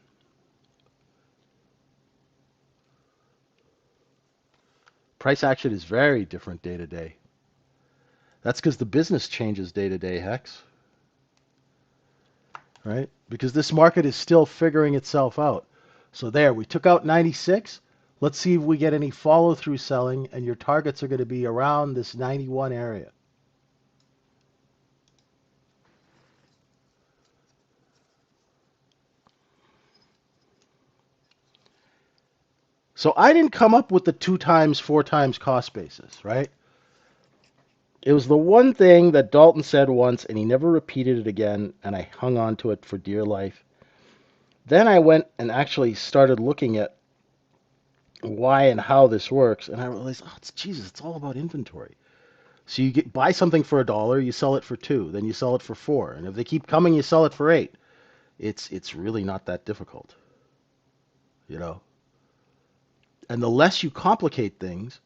Price action is very different day to day. That's because the business changes day to day, Hex, right? Because this market is still figuring itself out. So there, we took out 96. Let's see if we get any follow through selling, and your targets are going to be around this 91 area. So I didn't come up with the 2 times, 4 times cost basis, right? It was the one thing that Dalton said once, and he never repeated it again, and I hung on to it for dear life. Then I went and actually started looking at why and how this works, and I realized, oh, Jesus, it's all about inventory. So you buy something for $1, you sell it for 2, then you sell it for 4, and if they keep coming, you sell it for 8. It's really not that difficult, you know. And the less you complicate things,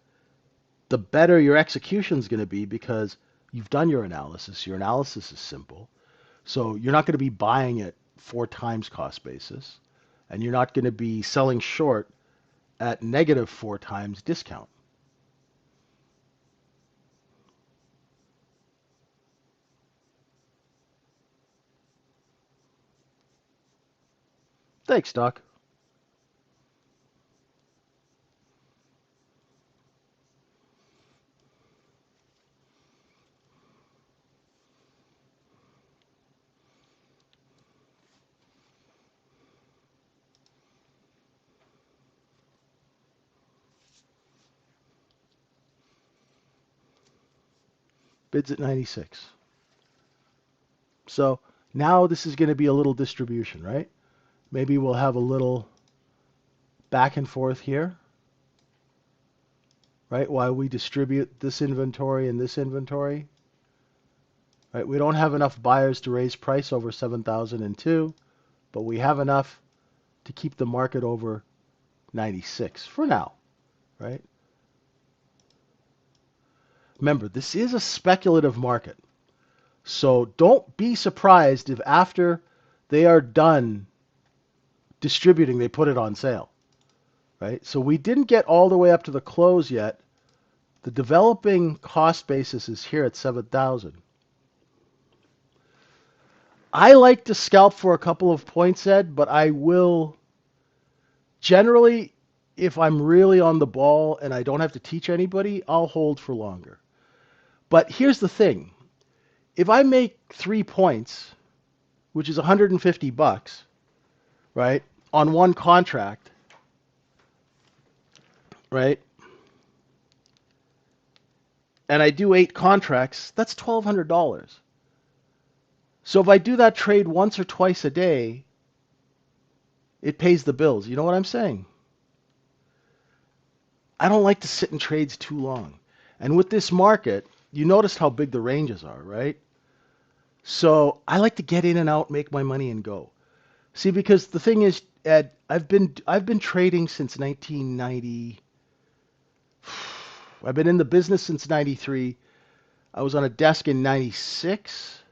the better your execution is going to be because you've done your analysis. Your analysis is simple. So you're not going to be buying it 4 times cost basis, and you're not going to be selling short at negative 4 times discount. Thanks, Doc. Bids at 96. So now this is going to be a little distribution, right? Maybe we'll have a little back and forth here, right? While we distribute this inventory and this inventory, right? We don't have enough buyers to raise price over 7,002, but we have enough to keep the market over 96 for now, right? Remember, this is a speculative market. So don't be surprised if after they are done distributing, they put it on sale, right? So we didn't get all the way up to the close yet. The developing cost basis is here at 7,000. I like to scalp for a couple of points, Ed, but I will generally, if I'm really on the ball and I don't have to teach anybody, I'll hold for longer. But here's the thing. If I make 3 points, which is 150 bucks, right, on one contract, right, and I do 8 contracts, that's $1,200. So if I do that trade once or twice a day, it pays the bills. You know what I'm saying? I don't like to sit in trades too long. And with this market, you noticed how big the ranges are, right? So I like to get in and out, make my money, and go. See, because the thing is, Ed, I've been trading since 1990. I've been in the business since 93. I was on a desk in 96,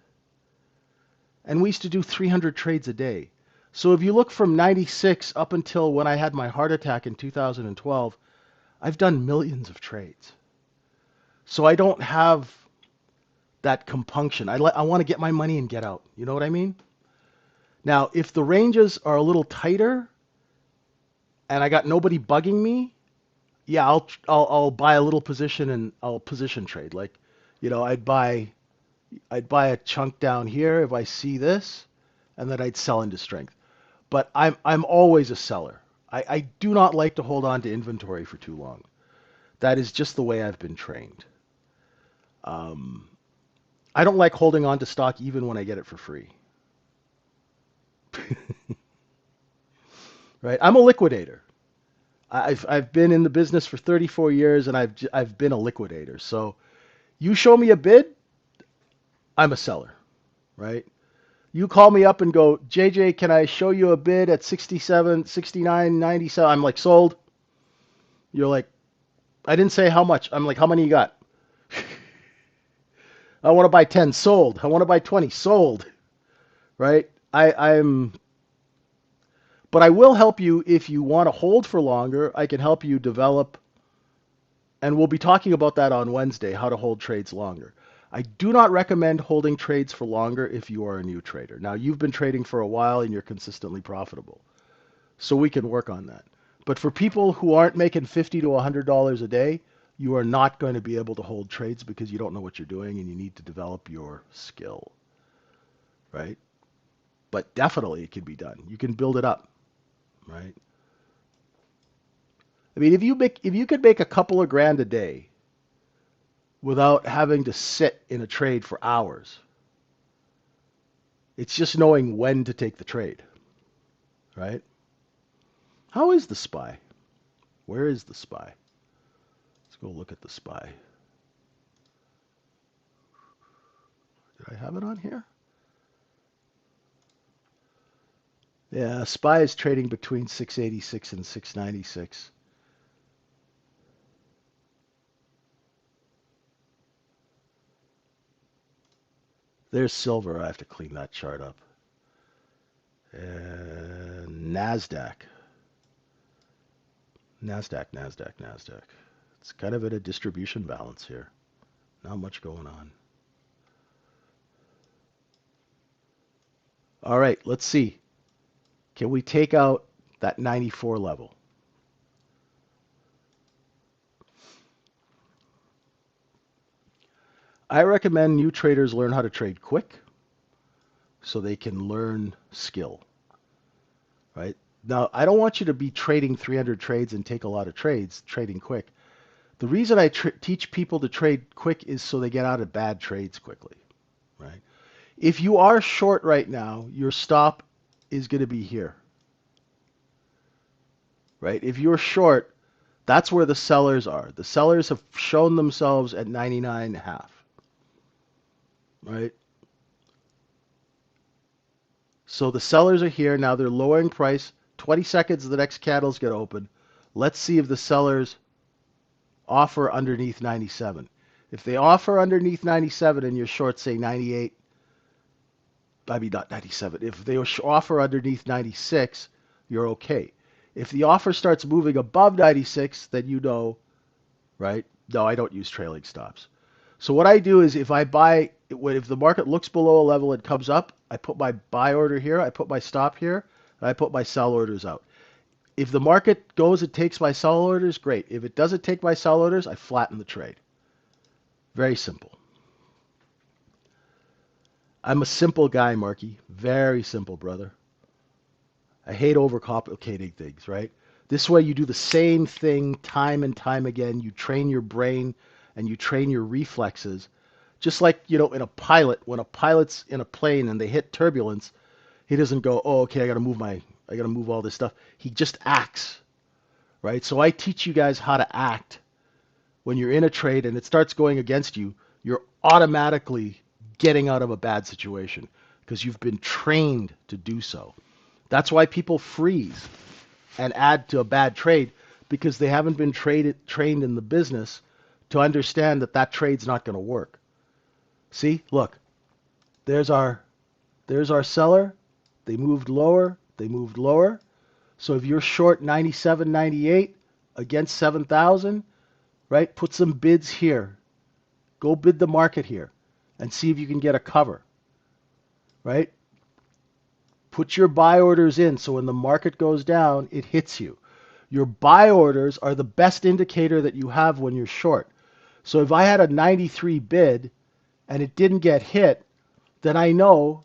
and we used to do 300 trades a day. So if you look from 96 up until when I had my heart attack in 2012, I've done millions of trades. So I don't have that compunction. I want to get my money and get out. You know what I mean? Now, if the ranges are a little tighter and I got nobody bugging me, yeah, I'll buy a little position and I'll position trade. Like, I'd buy a chunk down here if I see this, and then I'd sell into strength. But I'm always a seller. I do not like to hold on to inventory for too long. That is just the way I've been trained. Um, I don't like holding on to stock even when I get it for free. Right? I'm a liquidator. I've been in the business for 34 years and I've been a liquidator. So you show me a bid, I'm a seller, right? You call me up and go, JJ, can I show you a bid at 67, 69, 97? I'm like, sold. You're like, I didn't say how much. I'm like, how many you got? I want to buy 10, sold. I want to buy 20, sold. Right? But I will help you if you want to hold for longer. I can help you develop, and we'll be talking about that on Wednesday, how to hold trades longer. I do not recommend holding trades for longer if you are a new trader. Now, you've been trading for a while and you're consistently profitable. So we can work on that. But for people who aren't making $50 to $100 a day, you are not going to be able to hold trades because you don't know what you're doing and you need to develop your skill, right? But definitely it can be done. You can build it up, right? I mean, if you could make a couple of grand a day without having to sit in a trade for hours, it's just knowing when to take the trade, right? How is the SPY? Where is the SPY? Let's go look at the SPY. Did I have it on here? Yeah, SPY is trading between 686 and 696. There's silver. I have to clean that chart up. And NASDAQ. NASDAQ. It's kind of at a distribution balance here. Not much going on. All right, let's see. Can we take out that 94 level? I recommend new traders learn how to trade quick so they can learn skill, right? Now, I don't want you to be trading 300 trades and take a lot of trades, trading quick. The reason I teach people to trade quick is so they get out of bad trades quickly, right? If you are short right now, your stop is going to be here, right? If you're short, that's where the sellers are. The sellers have shown themselves at 99.5, right? So the sellers are here. Now they're lowering price. 20 seconds, the next candles get open. Let's see if the sellers offer underneath 97. If they offer underneath 97 and you're short, say 98, I mean, not 97. If they offer underneath 96, you're okay. If the offer starts moving above 96, then you know, right? No, I don't use trailing stops. So what I do is if I buy, if the market looks below a level and comes up, I put my buy order here, I put my stop here, and I put my sell orders out. If the market goes and takes my sell orders, great. If it doesn't take my sell orders, I flatten the trade. Very simple. I'm a simple guy, Marky. Very simple, brother. I hate overcomplicating things, right? This way you do the same thing time and time again. You train your brain and you train your reflexes. Just like, in a pilot, when a pilot's in a plane and they hit turbulence, he doesn't go, "Oh, okay, I got to move all this stuff." He just acts, right? So I teach you guys how to act when you're in a trade and it starts going against you. You're automatically getting out of a bad situation because you've been trained to do so. That's why people freeze and add to a bad trade because they haven't been trained in the business to understand that that trade's not going to work. See, look, there's our seller. They moved lower. They moved lower. So if you're short 97, 98 against 7,000, right? Put some bids here. Go bid the market here and see if you can get a cover, right? Put your buy orders in so when the market goes down, it hits you. Your buy orders are the best indicator that you have when you're short. So if I had a 93 bid and it didn't get hit, then I know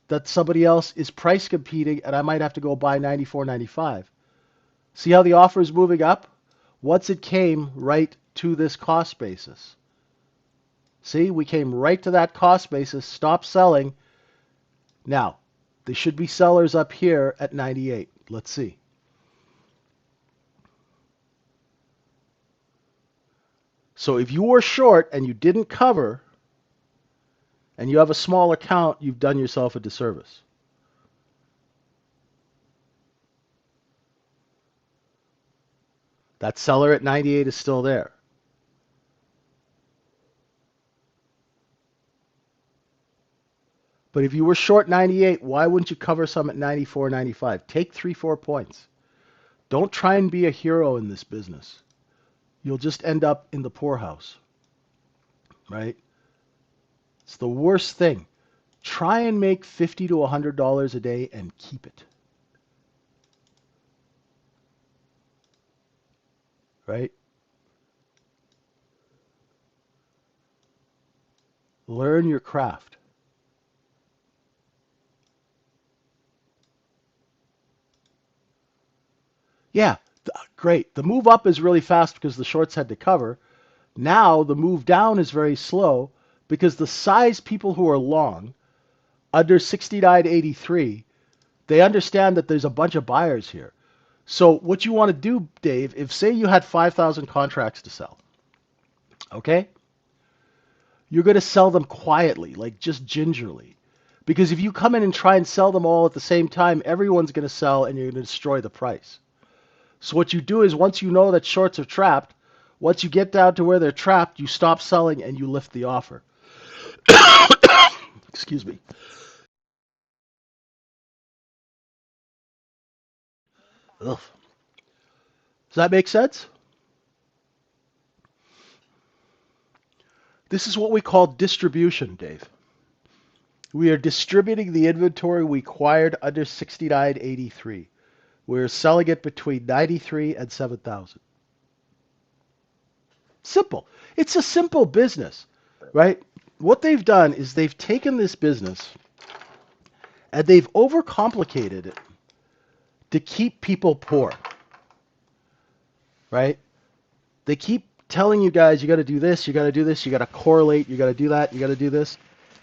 that somebody else is price competing and I might have to go buy 94, 95. See how the offer is moving up? Once it came right to this cost basis. See, we came right to that cost basis, stopped selling. Now, there should be sellers up here at 98. Let's see. So if you were short and you didn't cover and you have a small account, you've done yourself a disservice. That seller at 98 is still there. But if you were short 98, why wouldn't you cover some at 94, 95? Take 3, 4 points. Don't try and be a hero in this business. You'll just end up in the poorhouse, right? It's the worst thing. Try and make $50 to $100 a day and keep it, right? Learn your craft. Yeah, Great. The move up is really fast because the shorts had to cover. Now the move down is very slow because the size people who are long under 69.83, they understand that there's a bunch of buyers here. So what you want to do, Dave, if say you had 5,000 contracts to sell, okay? You're going to sell them quietly, like just gingerly. Because if you come in and try and sell them all at the same time, everyone's going to sell and you're going to destroy the price. So what you do is once you know that shorts are trapped, once you get down to where they're trapped, you stop selling and you lift the offer. Excuse me. Ugh. Does that make sense? This is what we call distribution, Dave. We are distributing the inventory we acquired under 69.83. We're selling it between 93 and 7,000. Simple. It's a simple business, right? What they've done is they've taken this business and they've overcomplicated it to keep people poor, right? They keep telling you guys, you got to do this, you got to do this, you got to correlate, you got to do that, you got to do this.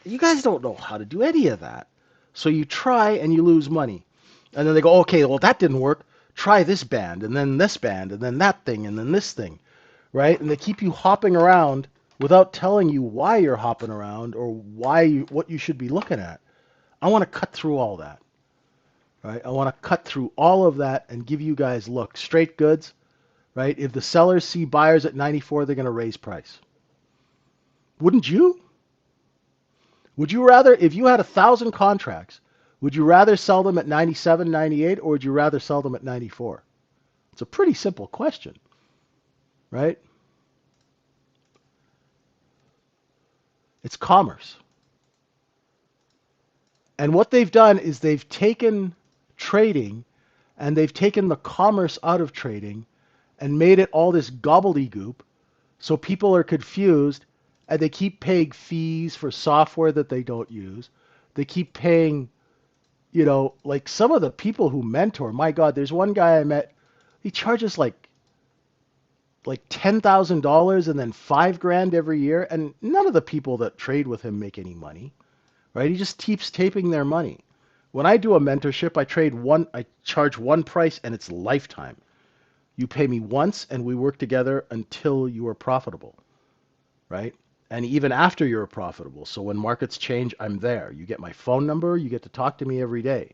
You guys don't know how to do any of that. So you try and you lose money. And then they go, okay, well, that didn't work. Try this band, and then this band, and then that thing, and then this thing, right? And they keep you hopping around without telling you why you're hopping around or what you should be looking at. I want to cut through all that, right? I want to cut through all of that and give you guys, look, straight goods, right? If the sellers see buyers at 94, they're going to raise price. Wouldn't you? Would you rather, if you had 1,000 contracts, would you rather sell them at 97, 98, or would you rather sell them at 94? It's a pretty simple question, right? It's commerce. And what they've done is they've taken trading and they've taken the commerce out of trading and made it all this gobbledygook so people are confused and they keep paying fees for software that they don't use. They keep paying, like some of the people who mentor, my God, there's one guy I met, he charges like $10,000 and then 5 grand every year, and none of the people that trade with him make any money, right? He just keeps taping their money. When I do a mentorship, I charge one price and it's lifetime. You pay me once and we work together until you are profitable, right? And even after you're profitable. So when markets change, I'm there. You get my phone number, you get to talk to me every day,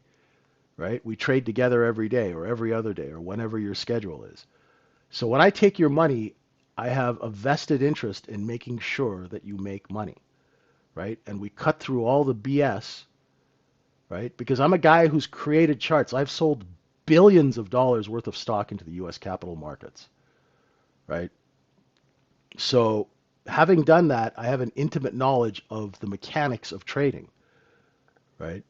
right? We trade together every day or every other day or whenever your schedule is. So when I take your money, I have a vested interest in making sure that you make money, right? And we cut through all the BS, right? Because I'm a guy who's created charts. I've sold billions of dollars worth of stock into the US capital markets, right? So having done that, I have an intimate knowledge of the mechanics of trading, right?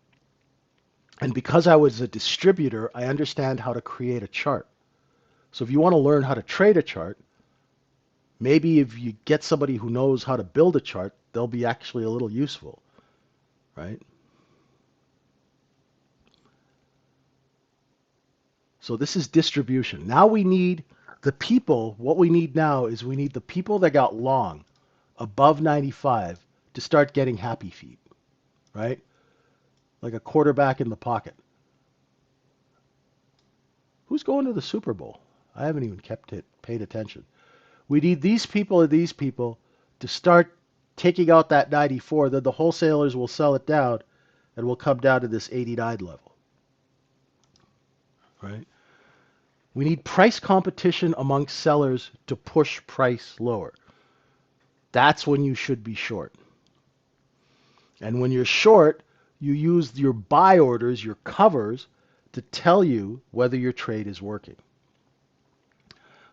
And because I was a distributor, I understand how to create a chart. So if you want to learn how to trade a chart, maybe if you get somebody who knows how to build a chart, they'll be actually a little useful, right? So this is distribution. Now we need the people, what we need now is we need the people that got long above 95 to start getting happy feet, right? Like a quarterback in the pocket. Who's going to the Super Bowl? I haven't even paid attention. We need these people and these people to start taking out that 94, then the wholesalers will sell it down and we'll come down to this 89 level, right? We need price competition amongst sellers to push price lower. That's when you should be short. And when you're short, you use your buy orders, your covers, to tell you whether your trade is working.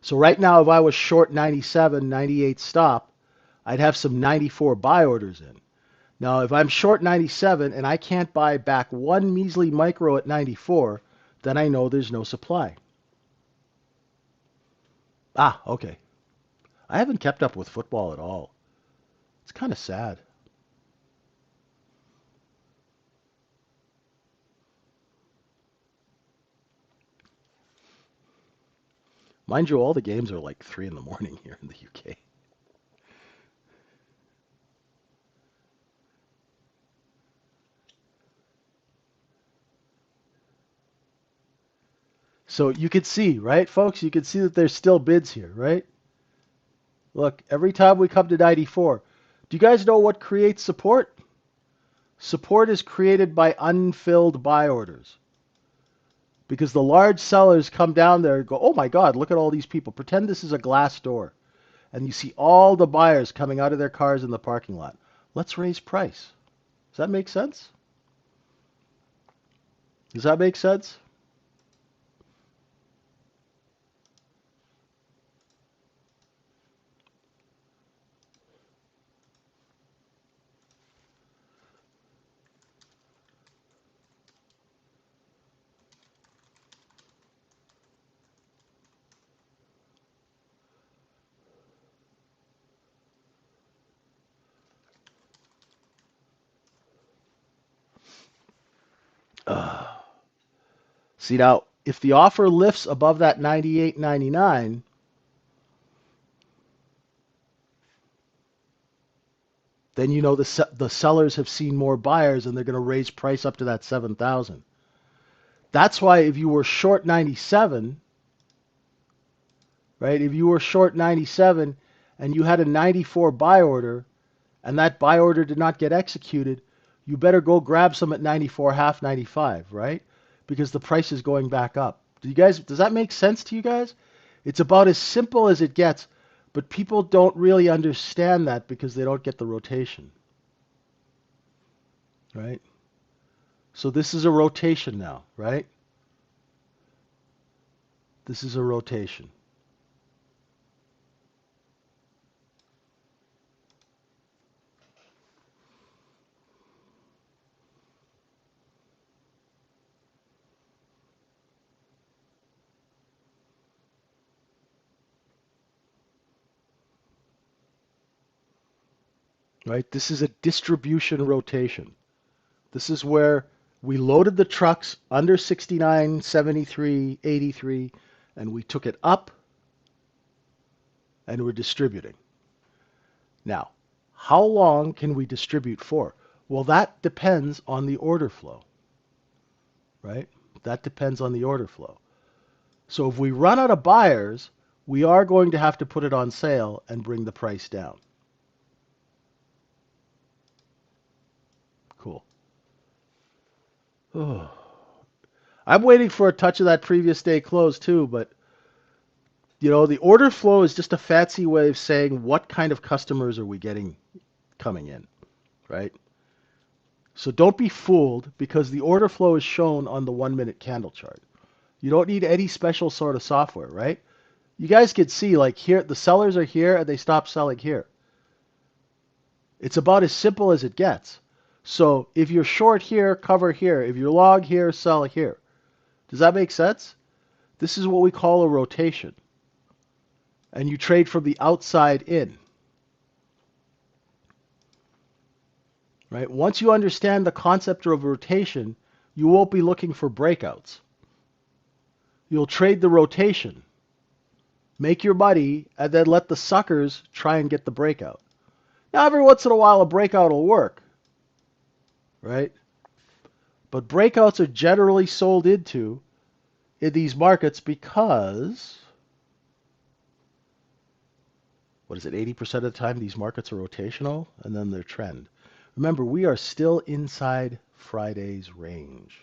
So right now, if I was short 97, 98 stop, I'd have some 94 buy orders in. Now, if I'm short 97 and I can't buy back one measly micro at 94, then I know there's no supply. Ah, okay. I haven't kept up with football at all. It's kind of sad. Mind you, all the games are like 3 in the morning here in the UK. So you could see, right, folks? You can see that there's still bids here, right? Look, every time we come to 94, do you guys know what creates support? Support is created by unfilled buy orders. Because the large sellers come down there and go, oh my God, look at all these people. Pretend this is a glass door. And you see all the buyers coming out of their cars in the parking lot. Let's raise price. Does that make sense? Does that make sense? Uh, See now, if the offer lifts above that 98.99, then you know the sellers have seen more buyers and they're going to raise price up to that 7,000. That's why if you were short 97, right? If you were short 97 and you had a 94 buy order and that buy order did not get executed, you better go grab some at 94 half 95, right? Because the price is going back up. Does that make sense to you guys? It's about as simple as it gets, but people don't really understand that because they don't get the rotation, right? So this is a rotation now, right? This is a rotation. Right? This is a distribution rotation. This is where we loaded the trucks under 69, 73, 83, and we took it up and we're distributing. Now, how long can we distribute for? Well, that depends on the order flow, right? That depends on the order flow. So if we run out of buyers, we are going to have to put it on sale and bring the price down. Cool. Oh. I'm waiting for a touch of that previous day close too, but the order flow is just a fancy way of saying what kind of customers are we getting coming in, right? So don't be fooled because the order flow is shown on the 1 minute candle chart. You don't need any special sort of software, right? You guys can see like here, the sellers are here and they stop selling here. It's about as simple as it gets. So if you're short here, cover here. If you're long here, sell here. Does that make sense? This is what we call a rotation. And you trade from the outside in. Right? Once you understand the concept of rotation, you won't be looking for breakouts. You'll trade the rotation, make your money, and then let the suckers try and get the breakout. Now, every once in a while, a breakout will work, right? But breakouts are generally sold into in these markets because, what is it, 80% of the time these markets are rotational and then they're trend. Remember, we are still inside Friday's range.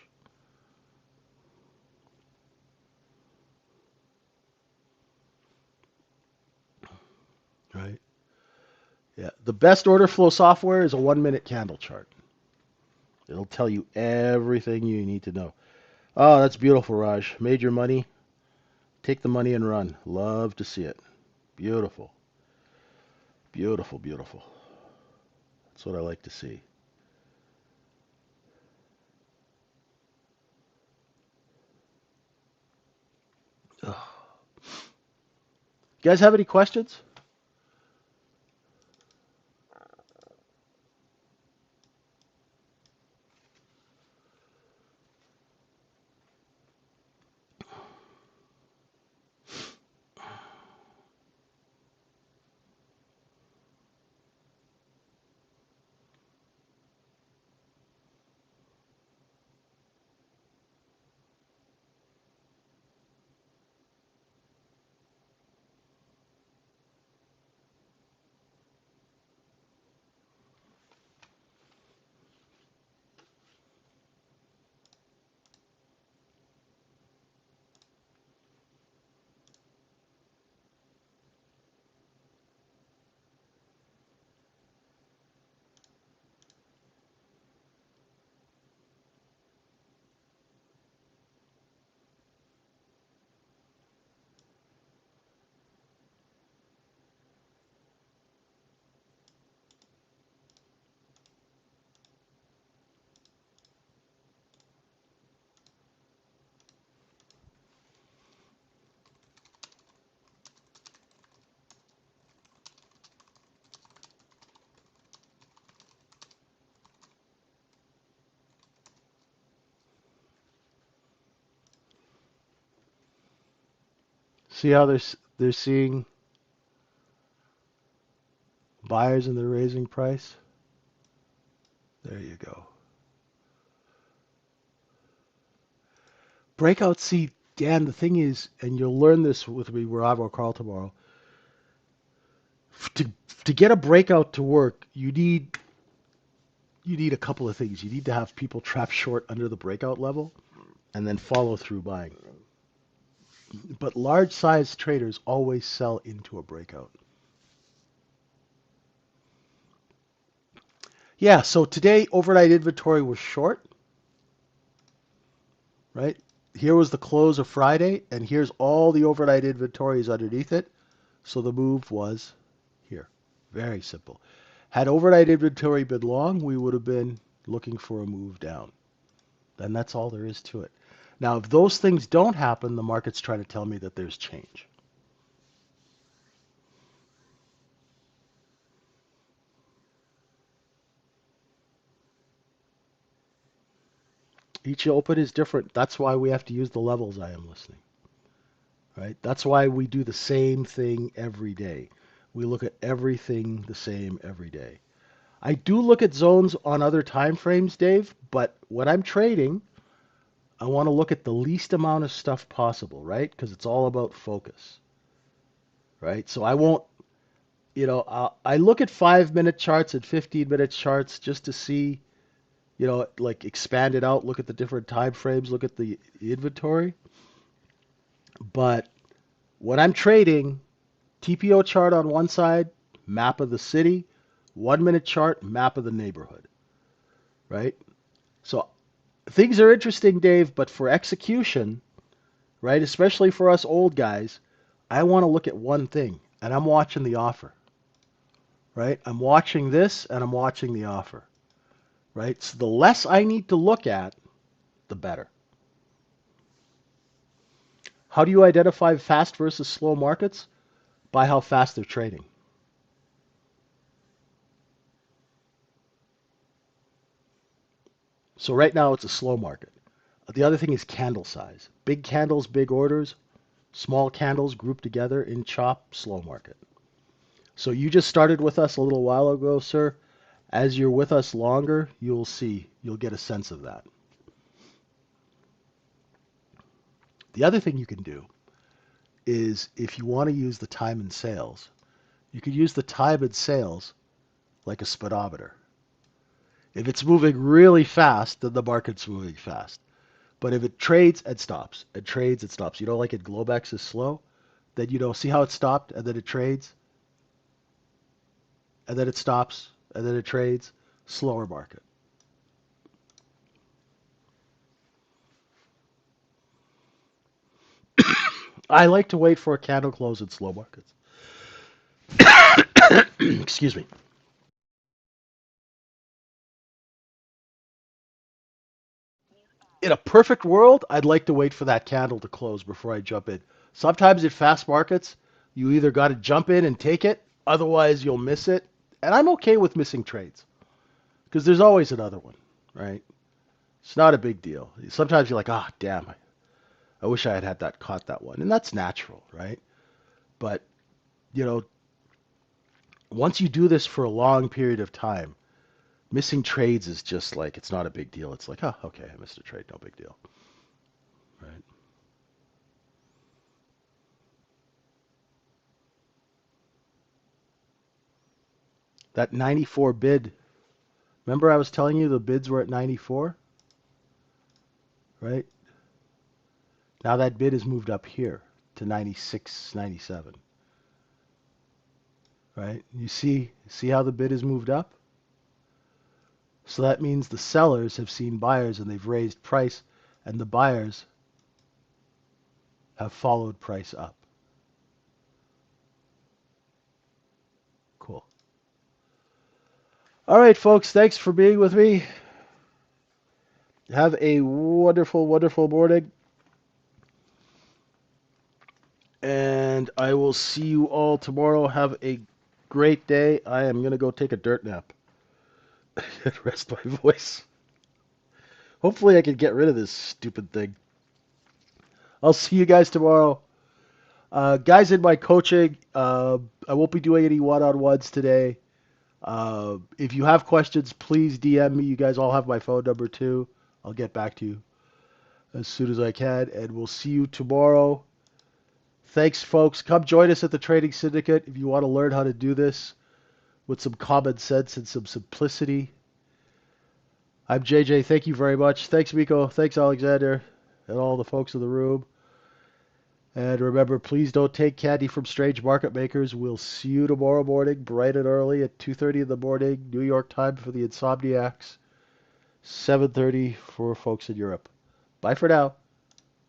Right? Yeah. The best order flow software is a 1 minute candle chart. It'll tell you everything you need to know. Oh, that's beautiful, Raj. Made your money. Take the money and run. Love to see it. Beautiful. Beautiful, beautiful. That's what I like to see. Ugh. You guys have any questions? See how they're seeing buyers and they're raising price? There you go. Breakout C, Dan, the thing is, and you'll learn this with me where I will call tomorrow. To, to get a breakout to work, you need a couple of things. You need to have people trap short under the breakout level and then follow through buying. But large size traders always sell into a breakout. Yeah, so today overnight inventory was short, right? Here was the close of Friday, and here's all the overnight inventories underneath it. So the move was here. Very simple. Had overnight inventory been long, we would have been looking for a move down. And that's all there is to it. Now, if those things don't happen, the market's trying to tell me that there's change. Each open is different. That's why we have to use the levels I am listening. Right? That's why we do the same thing every day. We look at everything the same every day. I do look at zones on other time frames, Dave, but when I'm trading, I want to look at the least amount of stuff possible, right? Because it's all about focus, right? So I won't, I look at 5 minute charts and 15 minute charts just to see, like expand it out, look at the different time frames, look at the inventory. But when I'm trading, TPO chart on one side, map of the city, 1 minute chart, map of the neighborhood, right? So things are interesting, Dave, but for execution, right, especially for us old guys, I want to look at one thing, and I'm watching the offer, right? I'm watching this, and I'm watching the offer, right? So the less I need to look at, the better. How do you identify fast versus slow markets? By how fast they're trading. So right now it's a slow market. The other thing is candle size. Big candles, big orders. Small candles grouped together in chop, slow market. So you just started with us a little while ago, sir. As you're with us longer, you'll get a sense of that. The other thing you can do is if you want to use the time and sales, you could use the time and sales like a speedometer. If it's moving really fast, then the market's moving fast. But if it trades and stops, and trades and stops, like at Globex is slow, then see how it stopped and then it trades, and then it stops, and then it trades, slower market. I like to wait for a candle close in slow markets. Excuse me. In a perfect world, I'd like to wait for that candle to close before I jump in. Sometimes in fast markets, you either got to jump in and take it, otherwise you'll miss it. And I'm okay with missing trades because there's always another one, right? It's not a big deal. Sometimes you're like, ah, oh, damn, I wish I had that caught that one, and that's natural, right? But you know, once you do this for a long period of time, missing trades is just like it's not a big deal. It's like, oh, okay, I missed a trade, no big deal, right? That 94 bid. Remember, I was telling you the bids were at 94, right? Now that bid has moved up here to 96, 97, right? You see how the bid has moved up? So that means the sellers have seen buyers and they've raised price, and the buyers have followed price up. Cool. All right, folks, thanks for being with me. Have a wonderful, wonderful morning. And I will see you all tomorrow. Have a great day. I am going to go take a dirt nap and rest my voice. Hopefully, I can get rid of this stupid thing. I'll see you guys tomorrow. Guys, in my coaching, I won't be doing any one-on-ones today. If you have questions, please DM me. You guys all have my phone number too. I'll get back to you as soon as I can, and we'll see you tomorrow. Thanks, folks. Come join us at the Trading Syndicate if you want to learn how to do this with some common sense and some simplicity. I'm JJ. Thank you very much. Thanks, Miko. Thanks, Alexander, and all the folks in the room. And remember, please don't take candy from strange market makers. We'll see you tomorrow morning, bright and early at 2:30 in the morning, New York time for the Insomniacs, 7:30 for folks in Europe. Bye for now.